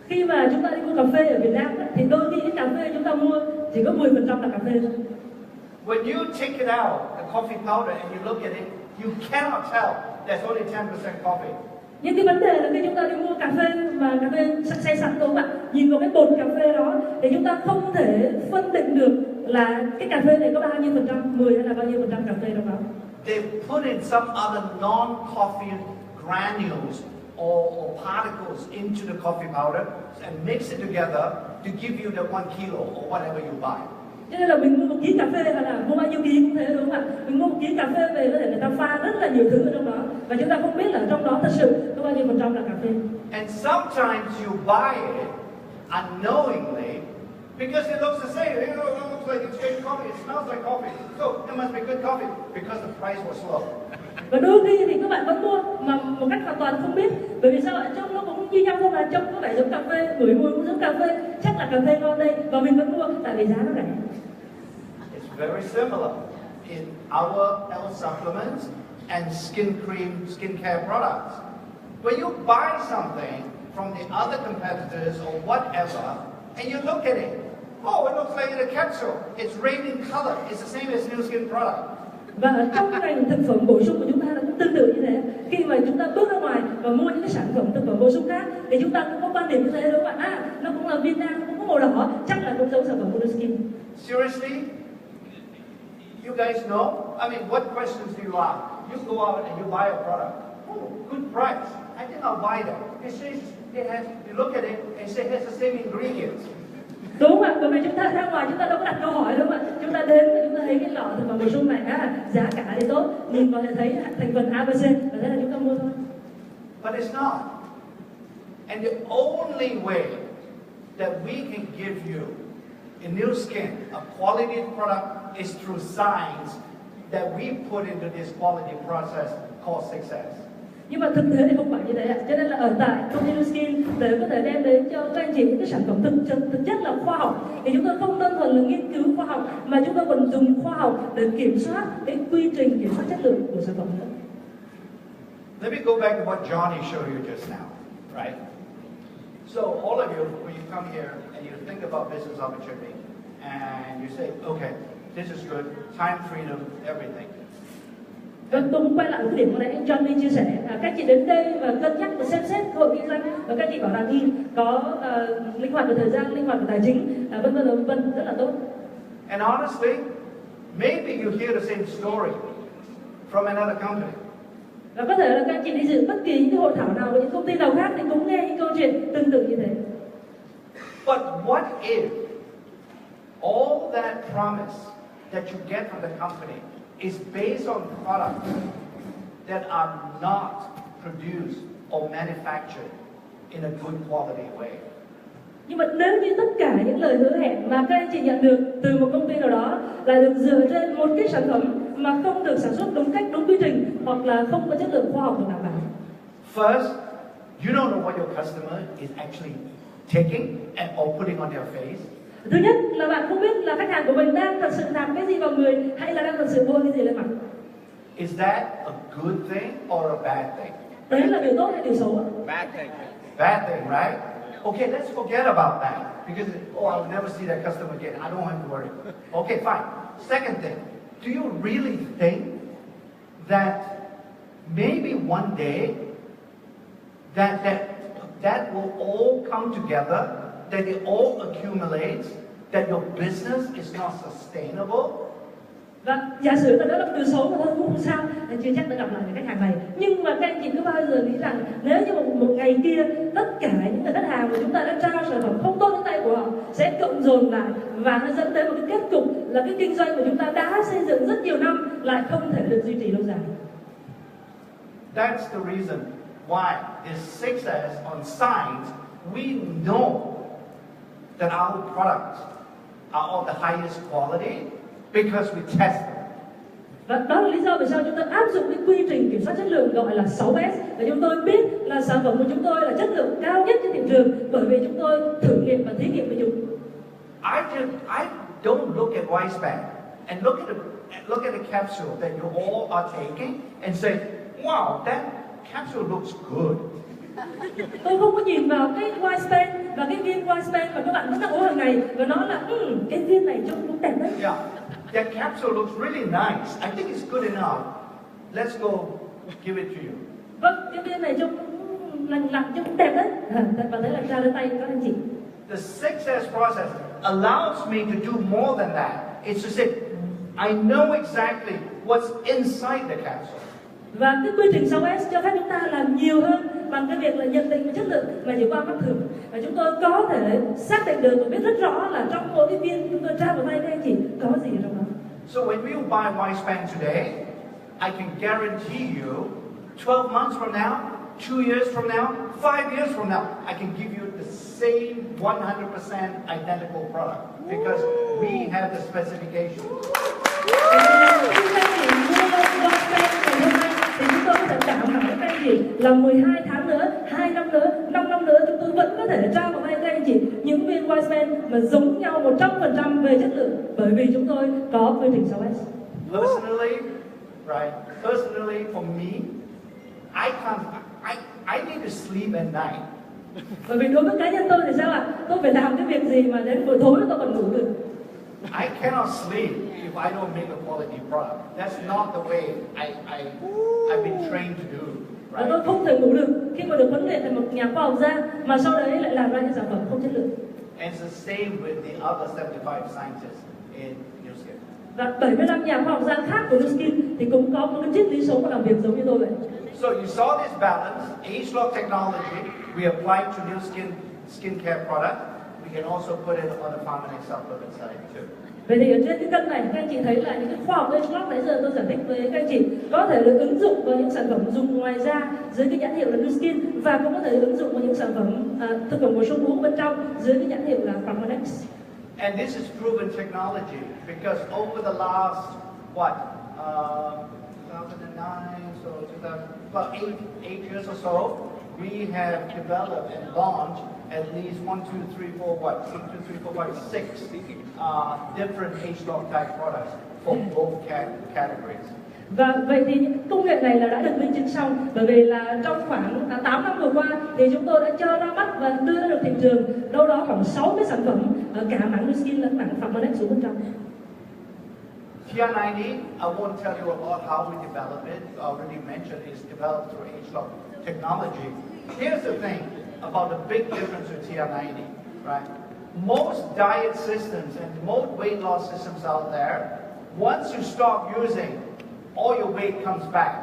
Khi mà chúng ta đi mua cà phê ở Việt Nam thì đôi khi cái cà phê chúng ta mua chỉ có 10% là cà phê thôi. When you take it out, the coffee powder, and you look at it, you cannot tell there's only 10% coffee. Nhưng cái vấn đề là khi chúng ta đi mua cà phê mà cà phê xay sẵn đúng không ạ? Nhìn vào cái bột cà phê đó thì chúng ta không thể phân định được là cái cà phê này có bao nhiêu phần trăm, 10 hay là bao nhiêu phần trăm cà phê trong đó. They put in some other non-coffee granules or particles into the coffee powder and mix it together to give you the 1 kilo or whatever you buy. Cho nên là mình mua một ký cà phê hay là mua bao nhiêu ký cũng thế đúng không ạ? Mình mua một ký cà phê về có thể người ta pha rất là nhiều thứ ở trong đó và chúng ta không biết là trong đó thật sự có bao nhiêu phần trăm là cà phê. And sometimes you buy it unknowingly because it looks the same. It looks like it's good coffee. It smells like coffee. So it must be good coffee because the price was low. Và đôi khi thì các bạn vẫn mua mà một cách hoàn toàn không biết, bởi vì sao ạ? Trông nó cũng như nhau thôi mà, trông có vẻ giống cà phê, ngửi mùi cũng giống cà phê, chắc là cà phê ngon đây và mình vẫn mua tại vì giá nó rẻ. It's very similar in our health supplements and skin cream, skincare products. When you buy something from the other competitors or whatever, and you look at it, oh, it looks like a capsule. It's radiant color. It's the same as new skin product. Và ở trong ngành thực phẩm bổ sung của chúng ta cũng tương tự như thế. Khi mà chúng ta bước ra ngoài và mua những cái sản phẩm thực phẩm bổ sung khác thì chúng ta cũng có quan điểm như thế đúng không ạ? Nó cũng là Việt Nam, nó cũng có màu đỏ, chắc là cũng giống sản phẩm của Skin. Seriously? You guys know? I mean, what questions do you ask? You go out and you buy a product. Oh, good price. I think I'll buy that. It says it has. You look at it and say it has the same ingredients. Đúng không ạ? Bởi vì chúng ta ra ngoài chúng ta đâu có đặt câu hỏi đúng không ạ? Chúng ta đến và chúng ta thấy cái lọ thực phẩm bổ sung này giá cả thì tốt, nhìn vào thì thấy thành phần ABC và thế là chúng ta mua thôi. But it's not. And the only way that we can give you in New Skin a quality product is through science that we put into this quality process called success. Nhưng mà thực tế thì không phải như thế ạ. Cho nên là ở tại công ty Skin để có thể đem đến cho các anh chị những cái sản phẩm thực chất là khoa học thì chúng tôi không đơn thuần là nghiên cứu khoa học mà chúng tôi còn dùng khoa học để kiểm soát cái quy trình kiểm soát chất lượng của sản phẩm nữa. Let me go back to what Johnny showed you just now, right? So all of you, when you come here and you think about business opportunity and you say, okay, this is good, time freedom, everything. Vâng, tôi muốn quay lại cái điểm mà nãy anh Johnny chia sẻ. Các chị đến đây và cân nhắc và xem xét cơ hội kinh doanh và các chị bảo rằng có linh hoạt về thời gian, linh hoạt về tài chính, vân vân rất là tốt. And honestly, maybe you hear the same story from another company. Và có thể là các chị đi dự bất kỳ những cái hội thảo nào của những công ty nào khác thì cũng nghe những câu chuyện tương tự như thế. But what if all that promise that you get from the company is based on products that are not produced or manufactured in a good quality way? Nhưng mà nếu như tất cả những lời hứa hẹn mà các anh chị nhận được từ một công ty nào đó là được dựa trên một cái sản phẩm mà không được sản xuất đúng cách, đúng quy trình hoặc là không có chất lượng khoa học được đảm bảo. First, you don't know what your customer is actually taking or putting on their face. Thứ nhất là bạn không biết là khách hàng của mình đang thật sự làm cái gì vào người hay là đang thật sự bôi cái gì lên mặt. Is that a good thing or a bad thing? Đấy là điều tốt hay điều xấu ạ? Bad thing. Bad thing, right? Okay, let's forget about that because I'll never see that customer again. I don't have to worry. Okay, fine. Second thing, do you really think that maybe one day that will all come together, that it all accumulates, that your business is not sustainable? Và giả sử là đó là một điều xấu mà thôi cũng không sao, chưa chắc đã gặp lại người khách hàng này. Nhưng mà các anh chị cứ bao giờ nghĩ rằng nếu như một ngày kia tất cả những người khách hàng của chúng ta đã trao sản phẩm không tốt đến tay của họ sẽ cộng dồn lại và nó dẫn đến một cái kết cục là cái kinh doanh của chúng ta đã xây dựng rất nhiều năm lại không thể được duy trì lâu dài. That's the reason why is success on science. We know that our products are of the highest quality because we test them. Và đó là lý do vì sao chúng tôi áp dụng cái quy trình kiểm soát chất lượng gọi là 6S để chúng tôi biết là sản phẩm của chúng tôi là chất lượng cao nhất trên thị trường bởi vì chúng tôi thử nghiệm và thí nghiệm với chúng. I don't look at Weissband and look at the capsule that you all are taking and say, wow, that capsule looks good. Tôi không có nhìn vào cái Weissband và cái viên Weissband mà các bạn vẫn đang uống hàng ngày và nói là cái viên này trông cũng đẹp đấy. Yeah, that capsule looks really nice. I think it's good enough. Let's go give it to you. Vâng, cái viên này trông lành lặn chứ cũng đẹp đấy. Và thế là ra đến tay các anh chị. The 6S process allows me to do more than that. It's to say, I know exactly what's inside the capsule. Và cái quy trình 6S cho phép chúng ta làm nhiều hơn bằng cái việc là nhận định chất lượng mà chỉ qua mắt thường. Và chúng tôi có thể xác định được và biết rất rõ là trong mỗi cái viên chúng tôi trao vào tay các anh chị có gì trong đó. So when you buy Wispan today, I can guarantee you 12 months from now, 2 years from now, 5 years from now, I can give you the same 100% identical product because we have the specifications. Thì chúng tôi có thể đảm bảo các anh chị là 12 tháng nữa, 2 năm nữa, 5 năm nữa chúng tôi vẫn có thể trao vào tay các anh chị những viên Wispan mà giống nhau 100% về chất lượng bởi vì chúng tôi có quy trình 6S. Personally for me, I need to sleep at night. Bởi vì đối với cá nhân tôi thì sao ạ? Tôi phải làm cái việc gì mà đến buổi tối tôi còn ngủ được. I cannot sleep if I don't make a quality product. That's not the way I've been trained to do. Right? Tôi không thể ngủ được khi mà được huấn luyện thành một nhà khoa học gia mà sau đấy lại làm ra những sản phẩm không chất lượng. And it's the same with the other 75 scientists in Nu Skin. Và 75 nhà khoa học gia khác của Nu Skin thì cũng có một cái triết lý sống và làm việc giống như tôi vậy. So you saw this balance, age-lock technology, we applied to Nu Skin skincare product. We can also put it on the Pharmanex supplement side too. Vậy thì ở trên cái cân này các anh chị thấy là những cái khoa học age-lock nãy giờ tôi giải thích với các anh chị có thể được ứng dụng vào những sản phẩm dùng ngoài da dưới cái nhãn hiệu là Nu Skin và cũng có thể ứng dụng vào những sản phẩm thực phẩm bổ sung uống bên trong dưới cái nhãn hiệu là Pharmanex. And this is proven technology because over the last 2009, so about eight years or so, we have developed and launched at least 6 different age-lock type products for both categories. Và vậy thì những công nghệ này là đã được minh chứng xong bởi vì là trong khoảng 8 năm vừa qua thì chúng tôi đã cho ra mắt và đưa được thị trường đâu đó khoảng 60 sản phẩm ở cả mảng Nu Skin lẫn mảng Pharmanex xuống bên trong. TR90, I won't tell you about how we develop it. I already mentioned it's developed through age-lock technology. Here's the thing about the big difference with TR90, right? Most diet systems and most weight loss systems out there, once you stop using, all your weight comes back.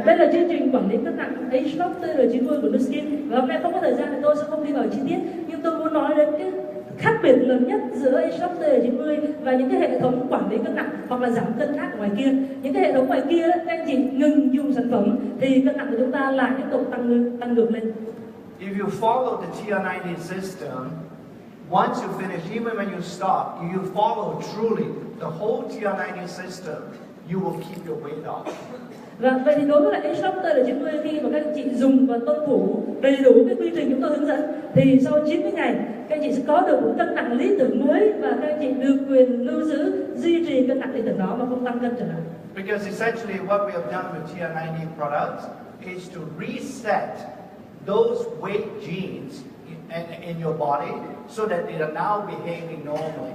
Đây là chương trình quản lý cân nặng age-lock TR90 của Nu Skin và hôm nay không có thời gian thì tôi sẽ không đi vào chi tiết nhưng tôi muốn nói đến cái khác biệt lớn nhất giữa age-lock TR90 và những cái hệ thống quản lý cân nặng hoặc là giảm cân khác ở ngoài kia. Những cái hệ thống ngoài kia các anh chị ngừng dùng sản phẩm thì cân nặng của chúng ta lại tiếp tục tăng ngược lên. If you follow the TR90 system, once you finish, even when you stop, you follow truly the whole TR90 system, you will keep your weight off. Và vậy thì đối với lại age-lock TR90 khi mà các anh chị dùng và tuân thủ đầy đủ cái quy trình chúng tôi hướng dẫn thì sau 90 ngày các anh chị sẽ có được một cân nặng lý tưởng mới và các anh chị được quyền lưu giữ duy trì cân nặng lý tưởng đó mà không tăng cân trở lại. Because essentially what we have done with TR90 products is to reset those weight genes in your body so that they are now behaving normally.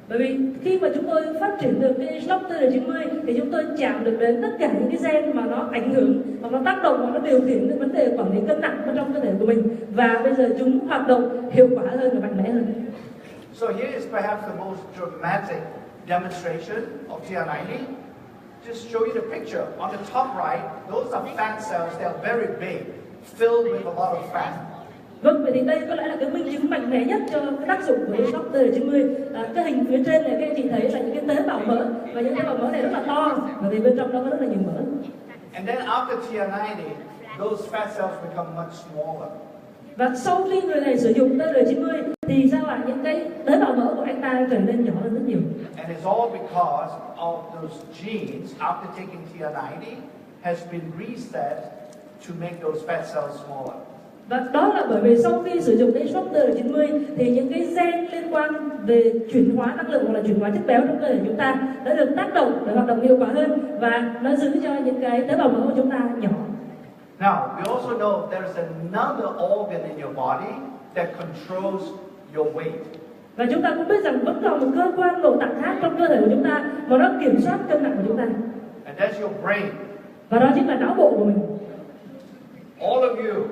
Bởi vì khi mà chúng tôi phát triển được cái age-lock TR90 thì chúng tôi chạm được đến tất cả những cái gen mà nó ảnh hưởng hoặc nó tác động hoặc nó điều khiển đến vấn đề quản lý cân nặng trong cơ thể của mình và bây giờ chúng hoạt động hiệu quả hơn và mạnh mẽ hơn. So here is perhaps the most dramatic demonstration of TR90. Just show you the picture. On the top right, those are fat cells. They are very big, filled with a lot of fat. Vâng, vậy thì đây có lẽ là cái minh chứng mạnh mẽ nhất cho cái tác dụng của age-lock TR90. Cái hình phía trên này các anh chị thấy là những cái tế bào mỡ và những tế bào mỡ này rất là to bởi vì bên trong đó có rất là nhiều mỡ. And then after TR90, those fat cells become much smaller. Và sau khi người này sử dụng TR90 thì sao ạ? Những cái tế bào mỡ của anh ta trở nên nhỏ hơn rất nhiều. And it's all because of those genes after taking TR90 has been reset to make those fat cells smaller. Và đó là bởi vì sau khi sử dụng age-lock TR90 thì những cái gen liên quan về chuyển hóa năng lượng hoặc là chuyển hóa chất béo trong cơ thể chúng ta đã được tác động để hoạt động hiệu quả hơn và nó giữ cho những cái tế bào mỡ của chúng ta nhỏ. Now, we also know there is another organ in your body that controls your weight. Và chúng ta cũng biết rằng vẫn còn một cơ quan nội tạng khác trong cơ thể của chúng ta mà nó kiểm soát cân nặng của chúng ta. And that's your brain. Và đó chính là não bộ của mình. All of you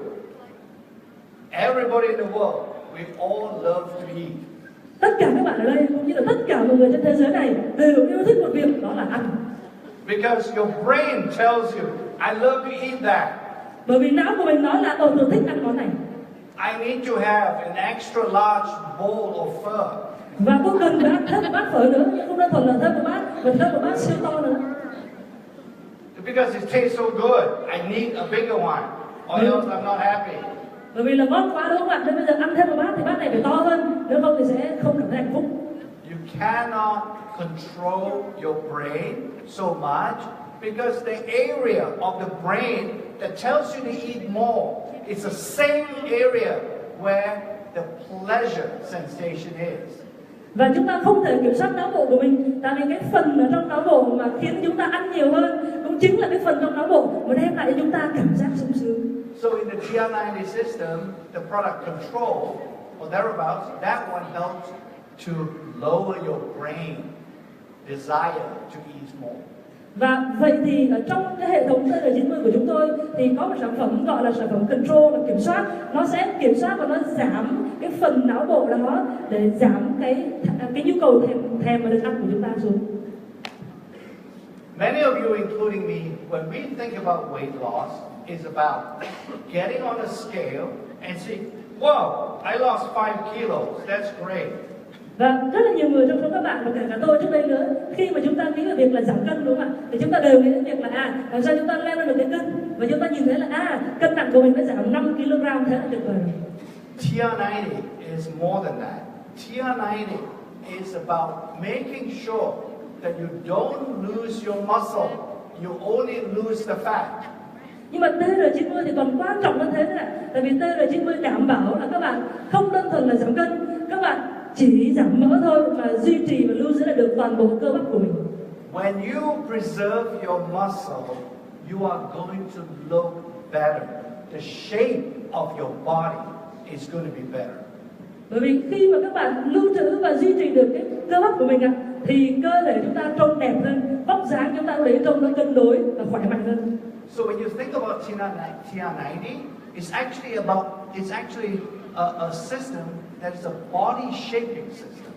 Everybody in the world, we all love to eat. Tất cả các bạn ở đây cũng như là tất cả mọi người trên thế giới này đều yêu thích một việc, đó là ăn. Because your brain tells you, I love to eat that. Bởi vì não của mình nói là tôi thích ăn món này. I need to have an extra large bowl of pho. Và tôi cần phải ăn thêm một bát phở nữa, không đơn thuần là thêm một bát, mà thêm một bát siêu to nữa. Because it tastes so good, I need a bigger one, or else I'm not happy. Bởi vì là ngon quá đúng không ạ? Nên bây giờ ăn thêm một bát thì bát này phải to hơn, nếu không thì sẽ không cảm thấy hạnh phúc. You cannot control your brain so much because the area of the brain that tells you to eat more is the same area where the pleasure sensation is. Và chúng ta không thể kiểm soát não bộ của mình, tại vì cái phần ở trong não bộ mà khiến chúng ta ăn nhiều hơn cũng chính là cái phần trong não bộ mà đem lại cho chúng ta cảm giác sung sướng. So in the TR90 system, the product control or thereabouts, that one helps to lower your brain desire to eat more. Và vậy thì ở trong cái hệ thống TR90 của chúng tôi thì có một sản phẩm gọi là sản phẩm control, là kiểm soát. Nó sẽ kiểm soát và nó giảm cái phần não bộ đó để giảm cái nhu cầu thèm và được ăn của chúng ta xuống. Many of you, including me, when we think about weight loss, is about getting on a scale and saying, "Wow, I lost 5 kilos. That's great." Và rất là nhiều người trong số các bạn và kể cả tôi trước đây nữa, khi mà chúng ta nghĩ về việc là giảm cân đúng không ạ, thì chúng ta đều nghĩ đến việc là làm sao chúng ta leo lên được cái cân, và chúng ta nhìn thấy là cân nặng của mình đã giảm 5 kg, thế là tuyệt vời. TR90 is more than that. TR90 is about making sure that you don't lose your muscle, you only lose the fat. Nhưng mà TR90 thì còn quan trọng hơn thế nữa, tại vì TR90 đảm bảo là các bạn không đơn thuần là giảm cân, các bạn chỉ giảm mỡ thôi và duy trì và lưu giữ lại được toàn bộ cơ bắp của mình. When you preserve your muscle, you are going to look better. The shape of your body is going to be better. Bởi vì khi mà các bạn lưu trữ và duy trì được cái cơ bắp của mình thì cơ thể chúng ta trông đẹp hơn, vóc dáng chúng ta để trông nó cân đối và khỏe mạnh hơn. So when you think about TR90, it's actually a system that is a body shaping system.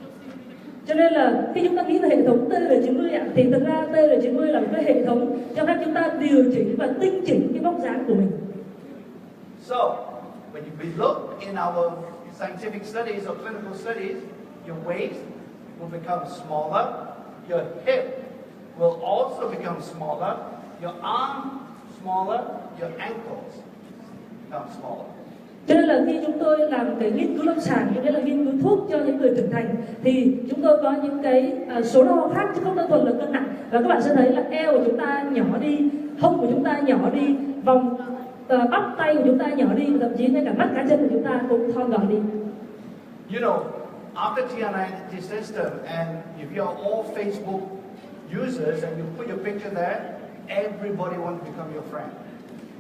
Cho nên là khi chúng ta nghĩ về hệ thống TR90 thì thực ra TR90 là một cái hệ thống cho phép chúng ta điều chỉnh và tinh chỉnh cái vóc dáng của mình. So when we look in our scientific studies or clinical studies, your waist will become smaller, your hip will also become smaller, your arm smaller, your ankles become smaller. Cho nên là khi chúng tôi làm cái nghiên cứu lâm sàng, nghĩa là nghiên cứu thuốc cho những người trưởng thành, thì chúng tôi có những cái số đo khác chứ không đơn thuần là cân nặng. Và các bạn sẽ thấy là eo của chúng ta nhỏ đi, hông của chúng ta nhỏ đi, vòng bắp tay của chúng ta nhỏ đi, và thậm chí ngay cả mắt cá chân của chúng ta cũng thon gọn đi. You know, after TR90 system, and if you're all Facebook users and you put your picture there, everybody wants to become your friend.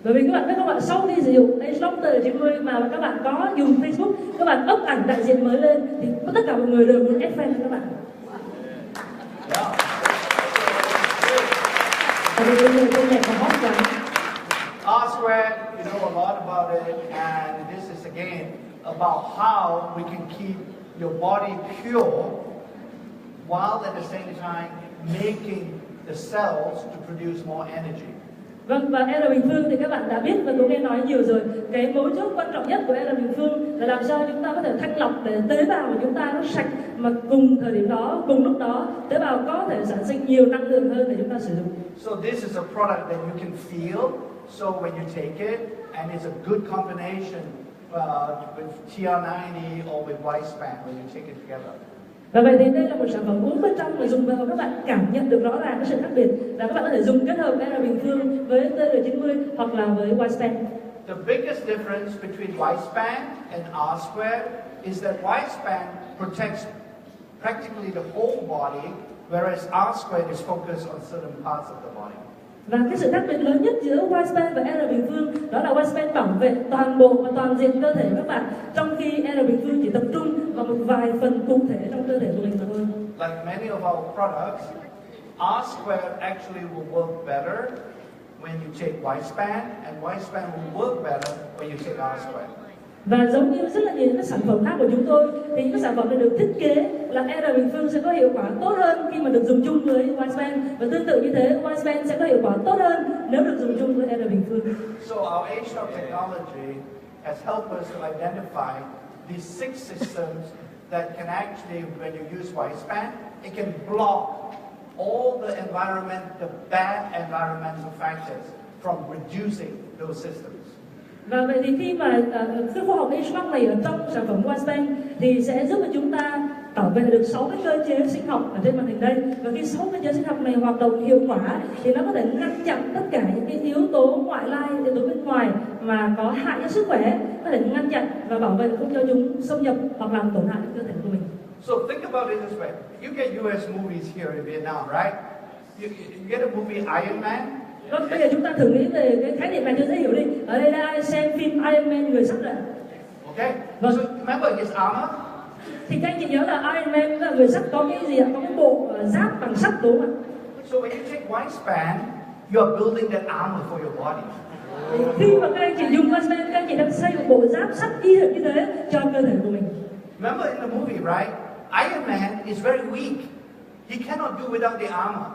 Bởi vì các bạn biết không ạ, sau khi sử dụng TR90 mà các bạn có dùng Facebook, các bạn up ảnh đại diện mới lên thì tất cả mọi người đều muốn add friend với các bạn. Bởi vì người tên này còn hot quá. R-squared, you know a lot about it, and this is again about how we can keep your body pure while at the same time making the cells to produce more energy. Vâng, và R bình phương thì các bạn đã biết và cũng nghe nói nhiều rồi. Cái mấu chốt quan trọng nhất của R bình phương là làm sao chúng ta có thể thanh lọc để tế bào của chúng ta nó sạch, mà cùng thời điểm đó, cùng lúc đó tế bào có thể sản sinh nhiều năng lượng hơn để chúng ta sử dụng. So this is a product that you can feel. So when you take it, and it's a good combination with TR90 or with Lifespan when you take it together. Và vậy thì đây là một sản phẩm uống bên trong mà dùng vào các bạn cảm nhận được rõ ràng cái sự khác biệt, là các bạn có thể dùng kết hợp R bình phương với TR90 hoặc là với Lifespan. The biggest difference between Lifespan and R-squared is that Lifespan protects practically the whole body, whereas R-squared is focused on certain parts of the body. Và cái sự khác biệt lớn nhất giữa Lifespan và R bình phương đó là Lifespan bảo vệ toàn bộ và toàn diện cơ thể các bạn, trong khi R bình phương chỉ tập trung vào một vài phần cụ thể trong cơ thể của mình mà thôi. Like many of our products, R-squared actually will work better when you take Lifespan, and Lifespan will work better when you take R-squared. Và giống như rất là nhiều các sản phẩm khác của chúng tôi thì những cái sản phẩm này được thiết kế là R bình phương sẽ có hiệu quả tốt hơn khi mà được dùng chung với Wispan, và tương tự như thế Wispan sẽ có hiệu quả tốt hơn nếu được dùng chung với R bình phương. So our age-short technology has helped us to identify these 6 systems that can actually, when you use Wispan, it can block all the bad environmental factors from reducing those systems. Và vậy thì khi mà cái khoa học HVAC này ở trong sản phẩm Wispan thì sẽ giúp cho chúng ta bảo vệ được 6 cái cơ chế sinh học ở trên màn hình đây. Và khi 6 cơ chế sinh học này hoạt động hiệu quả thì nó có thể ngăn chặn tất cả những cái yếu tố ngoại lai, yếu tố bên ngoài mà có hại cho sức khỏe, có thể ngăn chặn và bảo vệ không cho chúng xâm nhập hoặc làm tổn hại đến cơ thể của mình. So think about it this way. You get US movies here in Vietnam, right? You get a movie Iron Man. Vâng, bây giờ chúng ta thử nghĩ về cái khái niệm này cho dễ hiểu đi. Ở đây là ai xem phim Iron Man người sắt rồi. Okay. Vâng. So remember his armor? Thì các anh chị nhớ là Iron Man là người sắt có cái gì ạ? Có cái bộ giáp bằng sắt đúng không ạ? So when you take Wispan, you are building that armor for your body. Thì khi mà các anh chị dùng Wispan, các anh chị đang xây một bộ giáp sắt y hệt như thế cho cơ thể của mình. Remember in the movie, right? Iron Man is very weak. He cannot do without the armor.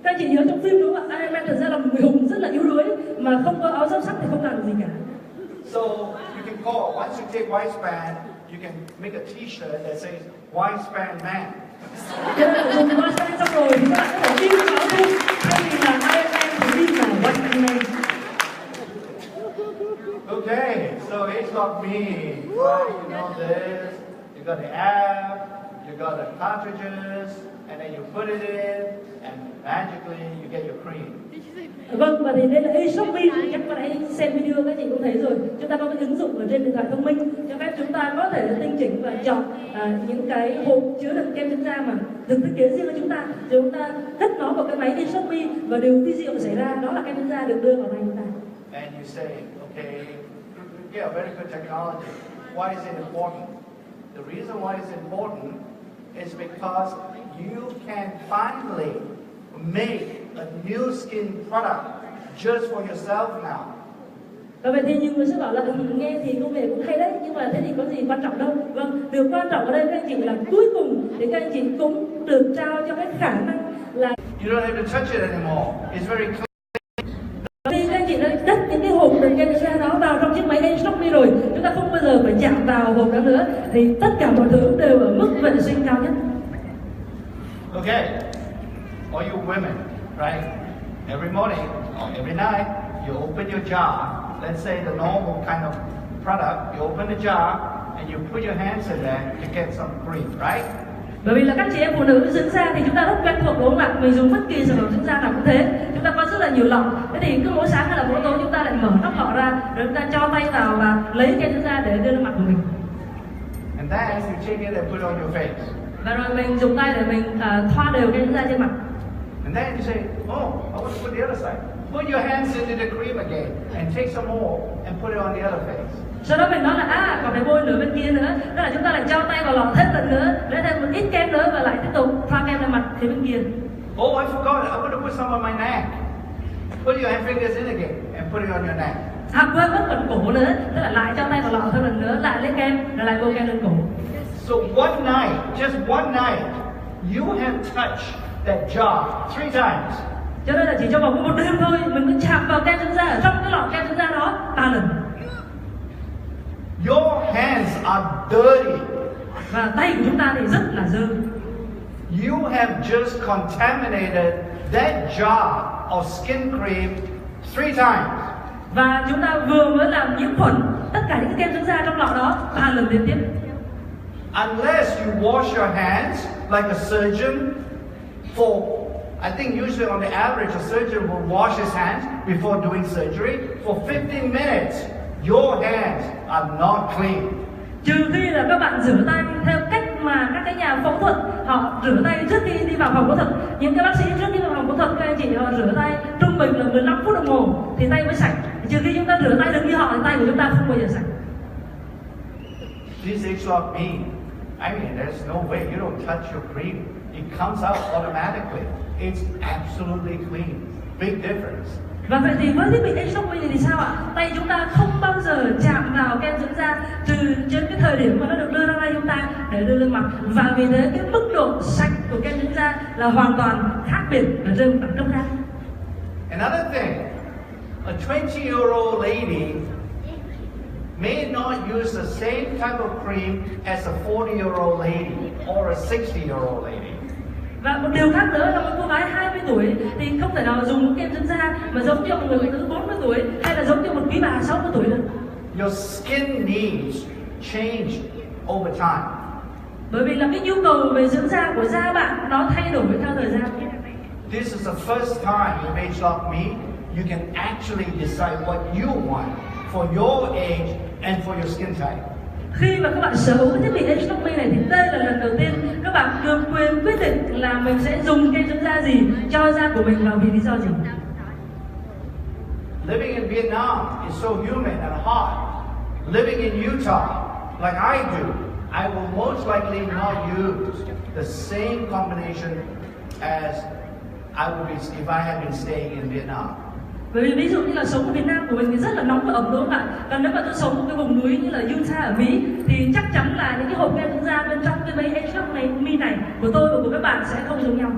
Các anh chị nhớ trong phim đúng không ạ? Iron Man thật ra là một người hùng rất là yếu đuối, mà không có áo giáp sắt thì không làm được gì cả. So you can call, once you take Wispan, you can make a t-shirt that says Wispan Man. Cho nên là dùng Wispan xong rồi thì các bạn có thể in áo thun, thay vì là Iron Man thì in là Wispan Man. Okay, so it's not me, right? You know this. You got the app, you got the cartridges, and then you put it in, and magically you get your cream. Vâng, và thì đây là eShopping, chắc các bạn hãy xem video các chị cũng thấy rồi. Chúng ta có cái ứng dụng ở trên điện thoại thông minh cho phép chúng ta có thể tinh chỉnh và chọn những cái hộp chứa đựng kem dưỡng da mà được thiết kế riêng cho chúng ta. Chúng ta cất nó vào cái máy eShopping và điều kỳ diệu xảy ra đó là kem dưỡng da được đưa vào tay chúng ta. And you say, okay, yeah, very good technology. Why is it important? The reason why it's important is because you can finally make a new skin product just for yourself now. Và vậy thì nhiều người sẽ bảo là nghe thì công nghệ cũng hay đấy, nhưng mà thế thì có gì quan trọng đâu. Vâng, điều quan trọng ở đây các anh chị là cuối cùng thì các anh chị cũng được trao cho cái khả năng là You don't have to touch it anymore. It's very clean. khi các anh chị đã cất những cái hộp đựng kem da đó vào trong chiếc máy eShopping rồi, chúng ta không bao giờ phải chạm vào hộp đó nữa, thì tất cả mọi thứ đều ở mức vệ sinh cao nhất. Okay, all you women, right? Every morning or every night, you open your jar. Let's say the normal kind of product. You open the jar and you put your hands in there to get some cream, right? Bởi vì là các chị em phụ nữ dưỡng da thì chúng ta rất quen thuộc đúng không ạ? Mình dùng bất kỳ sản phẩm dưỡng da nào cũng thế. Chúng ta có rất là nhiều lọ. Thế thì cứ mỗi sáng hay là mỗi tối chúng ta lại mở nắp lọ ra, rồi chúng ta cho tay vào và lấy kem dưỡng da để đưa lên mặt của mình. And then you take it and put it on your face. Và rồi mình dùng tay để mình thoa đều kem dưỡng da trên mặt. And then you say, oh, I want to put the other side. Put your hands into the cream again and take some more and put it on the other face. Sau đó mình nói là còn phải bôi nửa bên kia nữa. Tức là chúng ta lại cho tay vào lọ thêm lần nữa, lấy thêm một ít kem nữa và lại tiếp tục thoa kem lên mặt phía bên kia. Oh, I forgot. I want to put some on my neck. Put your hand fingers in again and put it on your neck. Quên mất phần cổ nữa, tức là lại cho tay vào lọ thêm lần nữa, lại lấy kem, rồi lại bôi kem lên cổ. So one night, just one night, you have touched that jar 3 times. Cho nên là chỉ trong vòng một đêm thôi, mình cứ chạm vào kem dưỡng da ở trong cái lọ kem dưỡng da đó 3 lần. Your hands are dirty. Và tay của chúng ta thì rất là dơ. You have just contaminated that jar of skin cream 3 times. Và chúng ta vừa mới làm nhiễm khuẩn tất cả những cái kem dưỡng da trong lọ đó 3 lần liên tiếp. Unless you wash your hands like a surgeon for, I think usually on the average a surgeon will wash his hands before doing surgery for 15 minutes. Your hands are not clean. Trừ khi là các bạn rửa tay theo cách mà các cái nhà phẫu thuật họ rửa tay trước khi đi vào phòng phẫu thuật. Những cái bác sĩ trước khi vào phòng phẫu thuật các anh chị họ rửa tay trung bình là 15 phút đồng hồ thì tay mới sạch. Trừ khi chúng ta rửa tay được như họ thì tay của chúng ta không bao giờ sạch. This is what me. I mean, there's no way you don't touch your cream. It comes out automatically. It's absolutely clean. Big difference. Và vậy thì với thiết bị Age Lock Mini thì sao ạ? Tay chúng ta không bao giờ chạm vào kem dưỡng da trừ trên cái thời điểm mà nó được đưa ra tay chúng ta để đưa lên mặt. Và vì thế cái mức độ sạch của kem dưỡng da là hoàn toàn khác biệt ở trên đẳng cấp khác. Another thing, a 20-year-old lady may not use the same type of cream as a 40-year-old lady or a 60-year-old lady. Và một điều khác nữa là một cô gái 20 tuổi thì không thể nào dùng kem dưỡng da mà giống như một người phụ nữ 40 tuổi hay là giống như một quý bà 60 tuổi được. Your skin needs change over time. Bởi vì là cái nhu cầu về dưỡng da của da bạn nó thay đổi theo thời gian. This is the first time with Age Lock Me you can actually decide what you want for your age and for your skin type. Khi mà các bạn sở hữu cái thiết bị Age Lock Me này thì đây là lần đầu tiên các bạn được quyền quyết định là mình sẽ dùng kem dưỡng da gì cho da của mình và vì lý do gì. Living in Vietnam is so humid and hot. Living in Utah, like I do, I will most likely not use the same combination as I would be if I had been staying in Vietnam. Bởi vì ví dụ như là sống ở Việt Nam của mình thì rất là nóng và ẩm đúng không ạ? Còn nếu mà tôi sống ở cái vùng núi như là Utah ở Mỹ thì chắc chắn là những cái hộp kem dưỡng da bên trong cái máy Age Lock Me này của tôi và của các bạn sẽ không giống nhau.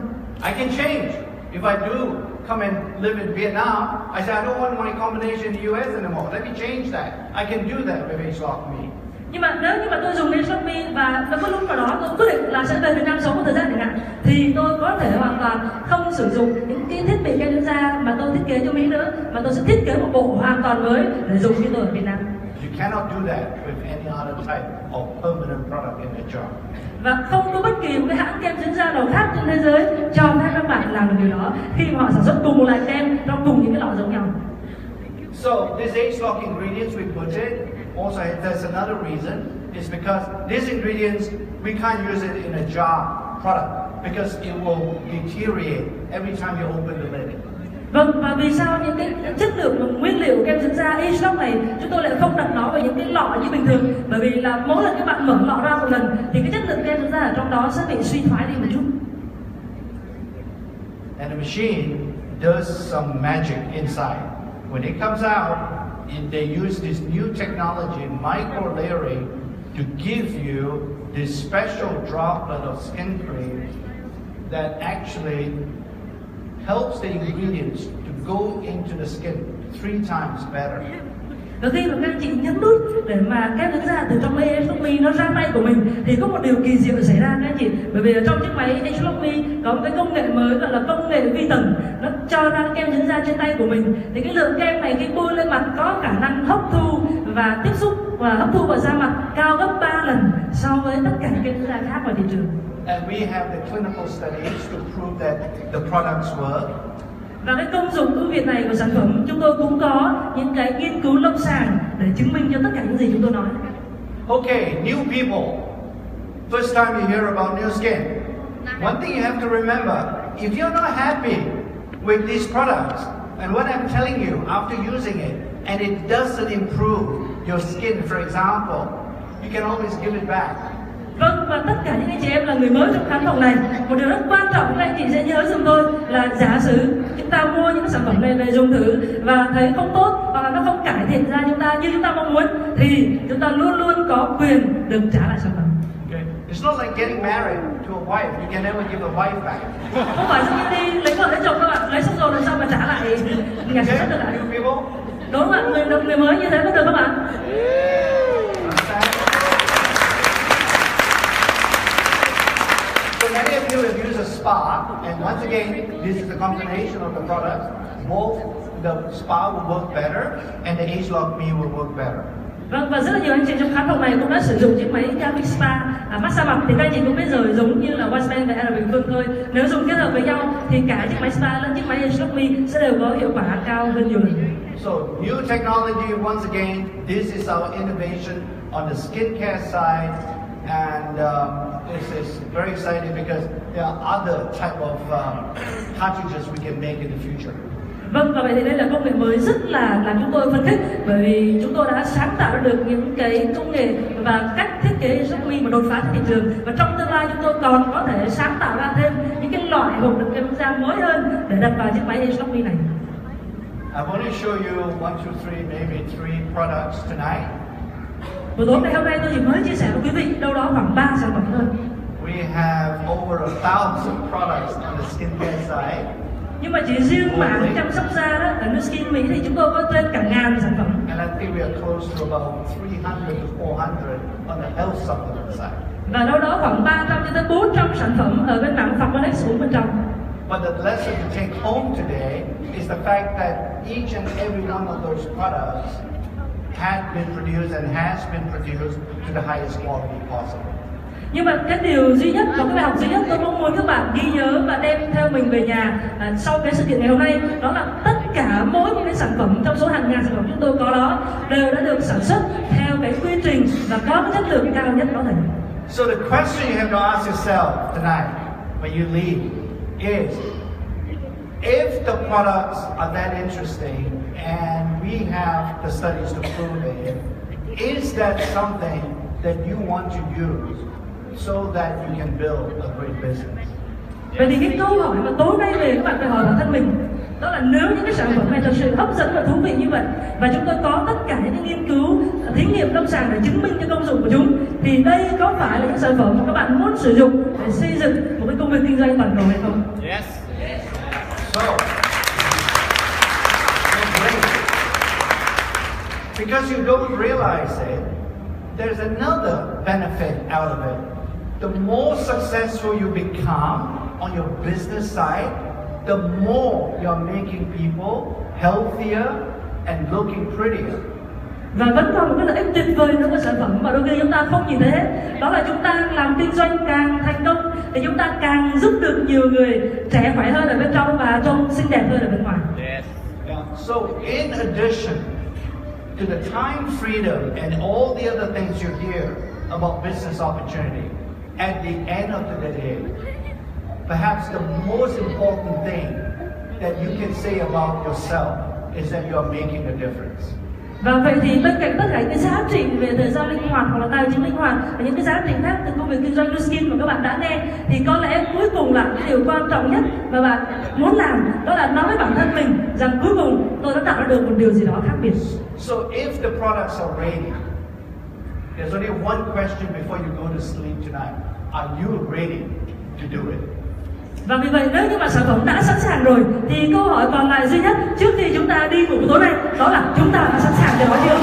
I can change. If I do come and live in Vietnam, I say I don't want my combination in the US anymore. Let me change that. I can do that with Age Lock Me. Nhưng mà nếu như mà tôi dùng Age Lock Me và có lúc nào đó tôi quyết định là sẽ về Việt Nam sống một thời gian chẳng hạn thì tôi có thể hoàn toàn không sử dụng những cái thiết bị kem dưỡng da mà tôi thiết kế cho Mỹ nữa, mà tôi sẽ thiết kế một bộ hoàn toàn mới để dùng như tôi ở Việt Nam. You cannot do that with any other type of permanent product in the jar. Và không có bất kỳ một cái hãng kem dưỡng da nào khác trên thế giới cho phép các bạn làm được điều đó khi mà họ sản xuất cùng một loại kem trong cùng những cái lọ giống nhau. So this Age Lock ingredients we put in, also there's another reason, is because these ingredients we can't use it in a jar product because it will deteriorate every time you open the lid. Vâng, và vì sao những cái chất lượng và nguyên liệu kem dưỡng da Age Lock này chúng tôi lại không đặt nó vào những cái lọ như bình thường, bởi vì là mỗi lần các bạn mở lọ ra một lần thì cái chất lượng kem dưỡng da ở trong đó sẽ bị suy thoái đi một chút. And the machine does some magic inside. When it comes out, they use this new technology, micro layering, to give you this special droplet of skin cream that actually helps the ingredients to go into the skin 3 times better. Và khi mà các anh chị nhấn nút để mà kem dưỡng da từ trong máy Age Lock Me nó ra tay của mình thì có một điều kỳ diệu xảy ra các anh chị, bởi vì ở trong chiếc máy Age Lock Me có một cái công nghệ mới gọi là công nghệ vi tầng, nó cho ra kem dưỡng da trên tay của mình thì cái lượng kem này khi bôi lên mặt có khả năng hấp thu và tiếp xúc và hấp thu vào da mặt cao gấp 3 lần so với tất cả những kem dưỡng da khác ngoài thị trường. And we have the clinical studies to prove that the products work. Và cái công dụng ưu việt này của sản phẩm chúng tôi cũng có những cái nghiên cứu lâm sàng để chứng minh cho tất cả những gì chúng tôi nói. Okay, new people. First time you hear about new skin. One thing you have to remember, if you're not happy with these products and what I'm telling you after using it and it doesn't improve your skin, for example, you can always give it back. Vâng, và tất cả những anh chị em là người mới trong khán phòng này, một điều rất quan trọng các anh chị sẽ nhớ giùm tôi là giả sử chúng ta mua những sản phẩm này về dùng thử và thấy không tốt hoặc là nó không cải thiện da chúng ta như chúng ta mong muốn thì chúng ta luôn luôn có quyền được trả lại sản phẩm. Okay. It's not like getting married to a wife. You can never give a wife back. Không phải giống như đi lấy vợ lấy chồng các bạn, lấy xong rồi làm sao mà trả lại nhà sản xuất được lại. New people? Đúng không ạ? Người mới như thế có được các bạn? So many of you have used a spa, and once again, this is a combination of the products. Both the spa will work better, and the Age Lock Me will work better. Vâng, và rất là nhiều anh chị trong khán phòng này cũng đã sử dụng chiếc máy Cavic Spa massage mặt thì các anh chị cũng biết rồi, giống như là Whitespan và Arabic Phương thôi. Nếu dùng kết hợp với nhau thì cả chiếc máy Spa lẫn chiếc máy Age Lock Me sẽ đều có hiệu quả cao hơn nhiều lần. So new technology once again. This is our innovation on the skincare side, and this is very exciting because there are other type of cartridges we can make in the future. Vâng, và vậy thì đây là công nghệ mới rất là làm chúng tôi phấn khích, bởi vì chúng tôi đã sáng tạo ra được những cái công nghệ và cách thiết kế Age Lock Me mà đột phá trên thị trường, và trong tương lai chúng tôi còn có thể sáng tạo ra thêm những cái loại hộp đựng kem da mới hơn để đặt vào chiếc máy Age Lock Me này. I'm going to show you 1, 2, 3, maybe 3 products tonight. Buổi tối ngày hôm nay tôi chỉ mới chia sẻ với quý vị đâu đó khoảng 3 sản phẩm thôi. We have over 1,000 products on the skincare side. Nhưng mà chỉ riêng mảng chăm sóc da đó ở nước Skin Mỹ thì chúng tôi có trên cả ngàn sản phẩm. And I think we are close to about 300 to 400 on the health supplement side. Và đâu đó khoảng 300 cho tới 400 sản phẩm ở bên mảng Pharmanex uống bên trong. But the lesson to take home today is the fact that each and every one of those products had been produced and has been produced to the highest quality possible. Nhưng mà cái điều duy nhất và cái bài học duy nhất tôi mong muốn các bạn ghi nhớ và đem theo mình về nhà sau cái sự kiện ngày hôm nay, đó là tất cả mỗi những cái sản phẩm trong số hàng ngàn sản phẩm chúng tôi có đó đều đã được sản xuất theo cái quy trình và có cái chất lượng cao nhất có thể. So the question you have to ask yourself tonight when you leave is, if the products are that interesting and we have the studies to prove it, is that something that you want to use so that you can build a great business? Vậy thì cái câu hỏi mà tối nay về các bạn phải hỏi bản thân mình, đó là nếu những cái sản phẩm này thật sự hấp dẫn và thú vị như vậy, và chúng tôi có tất cả những cái nghiên cứu, thí nghiệm lâm sàng để chứng minh cái công dụng của chúng, thì đây có phải là những sản phẩm mà các bạn muốn sử dụng để xây dựng một cái công việc kinh doanh toàn cầu hay không? Yes. So, because you don't realize it, there's another benefit out of it. The more successful you become on your business side, the more you're making people healthier and looking prettier. Và vẫn còn một cái lợi ích tuyệt vời nữa của sản phẩm mà đôi khi chúng ta không nhìn thấy hết. Đó là chúng ta làm kinh doanh càng thành công thì chúng ta càng giúp được nhiều người trẻ khỏe hơn ở bên trong và trông xinh đẹp hơn ở bên ngoài. Yes. Yeah. So in addition to the time freedom and all the other things you hear about business opportunity, at the end of the day, perhaps the most important thing that you can say about yourself is that you are making a difference. Và vậy thì bên cạnh tất cả cái giá trị về thời gian linh hoạt hoặc là tài chính linh hoạt và những cái giá trị khác từ công việc kinh doanh Skin mà các bạn đã nghe, thì có lẽ cuối cùng là cái điều quan trọng nhất mà bạn muốn làm đó là nói với bản thân mình rằng cuối cùng tôi đã tạo ra được một điều gì đó khác biệt. So if the products are ready, there's only one question before you go to sleep tonight. Are you ready to do it? Và vì vậy nếu như mà sản phẩm đã sẵn sàng rồi thì câu hỏi còn lại duy nhất trước khi chúng ta đi ngủ tối nay đó là chúng ta đã sẵn sàng cho nó chưa?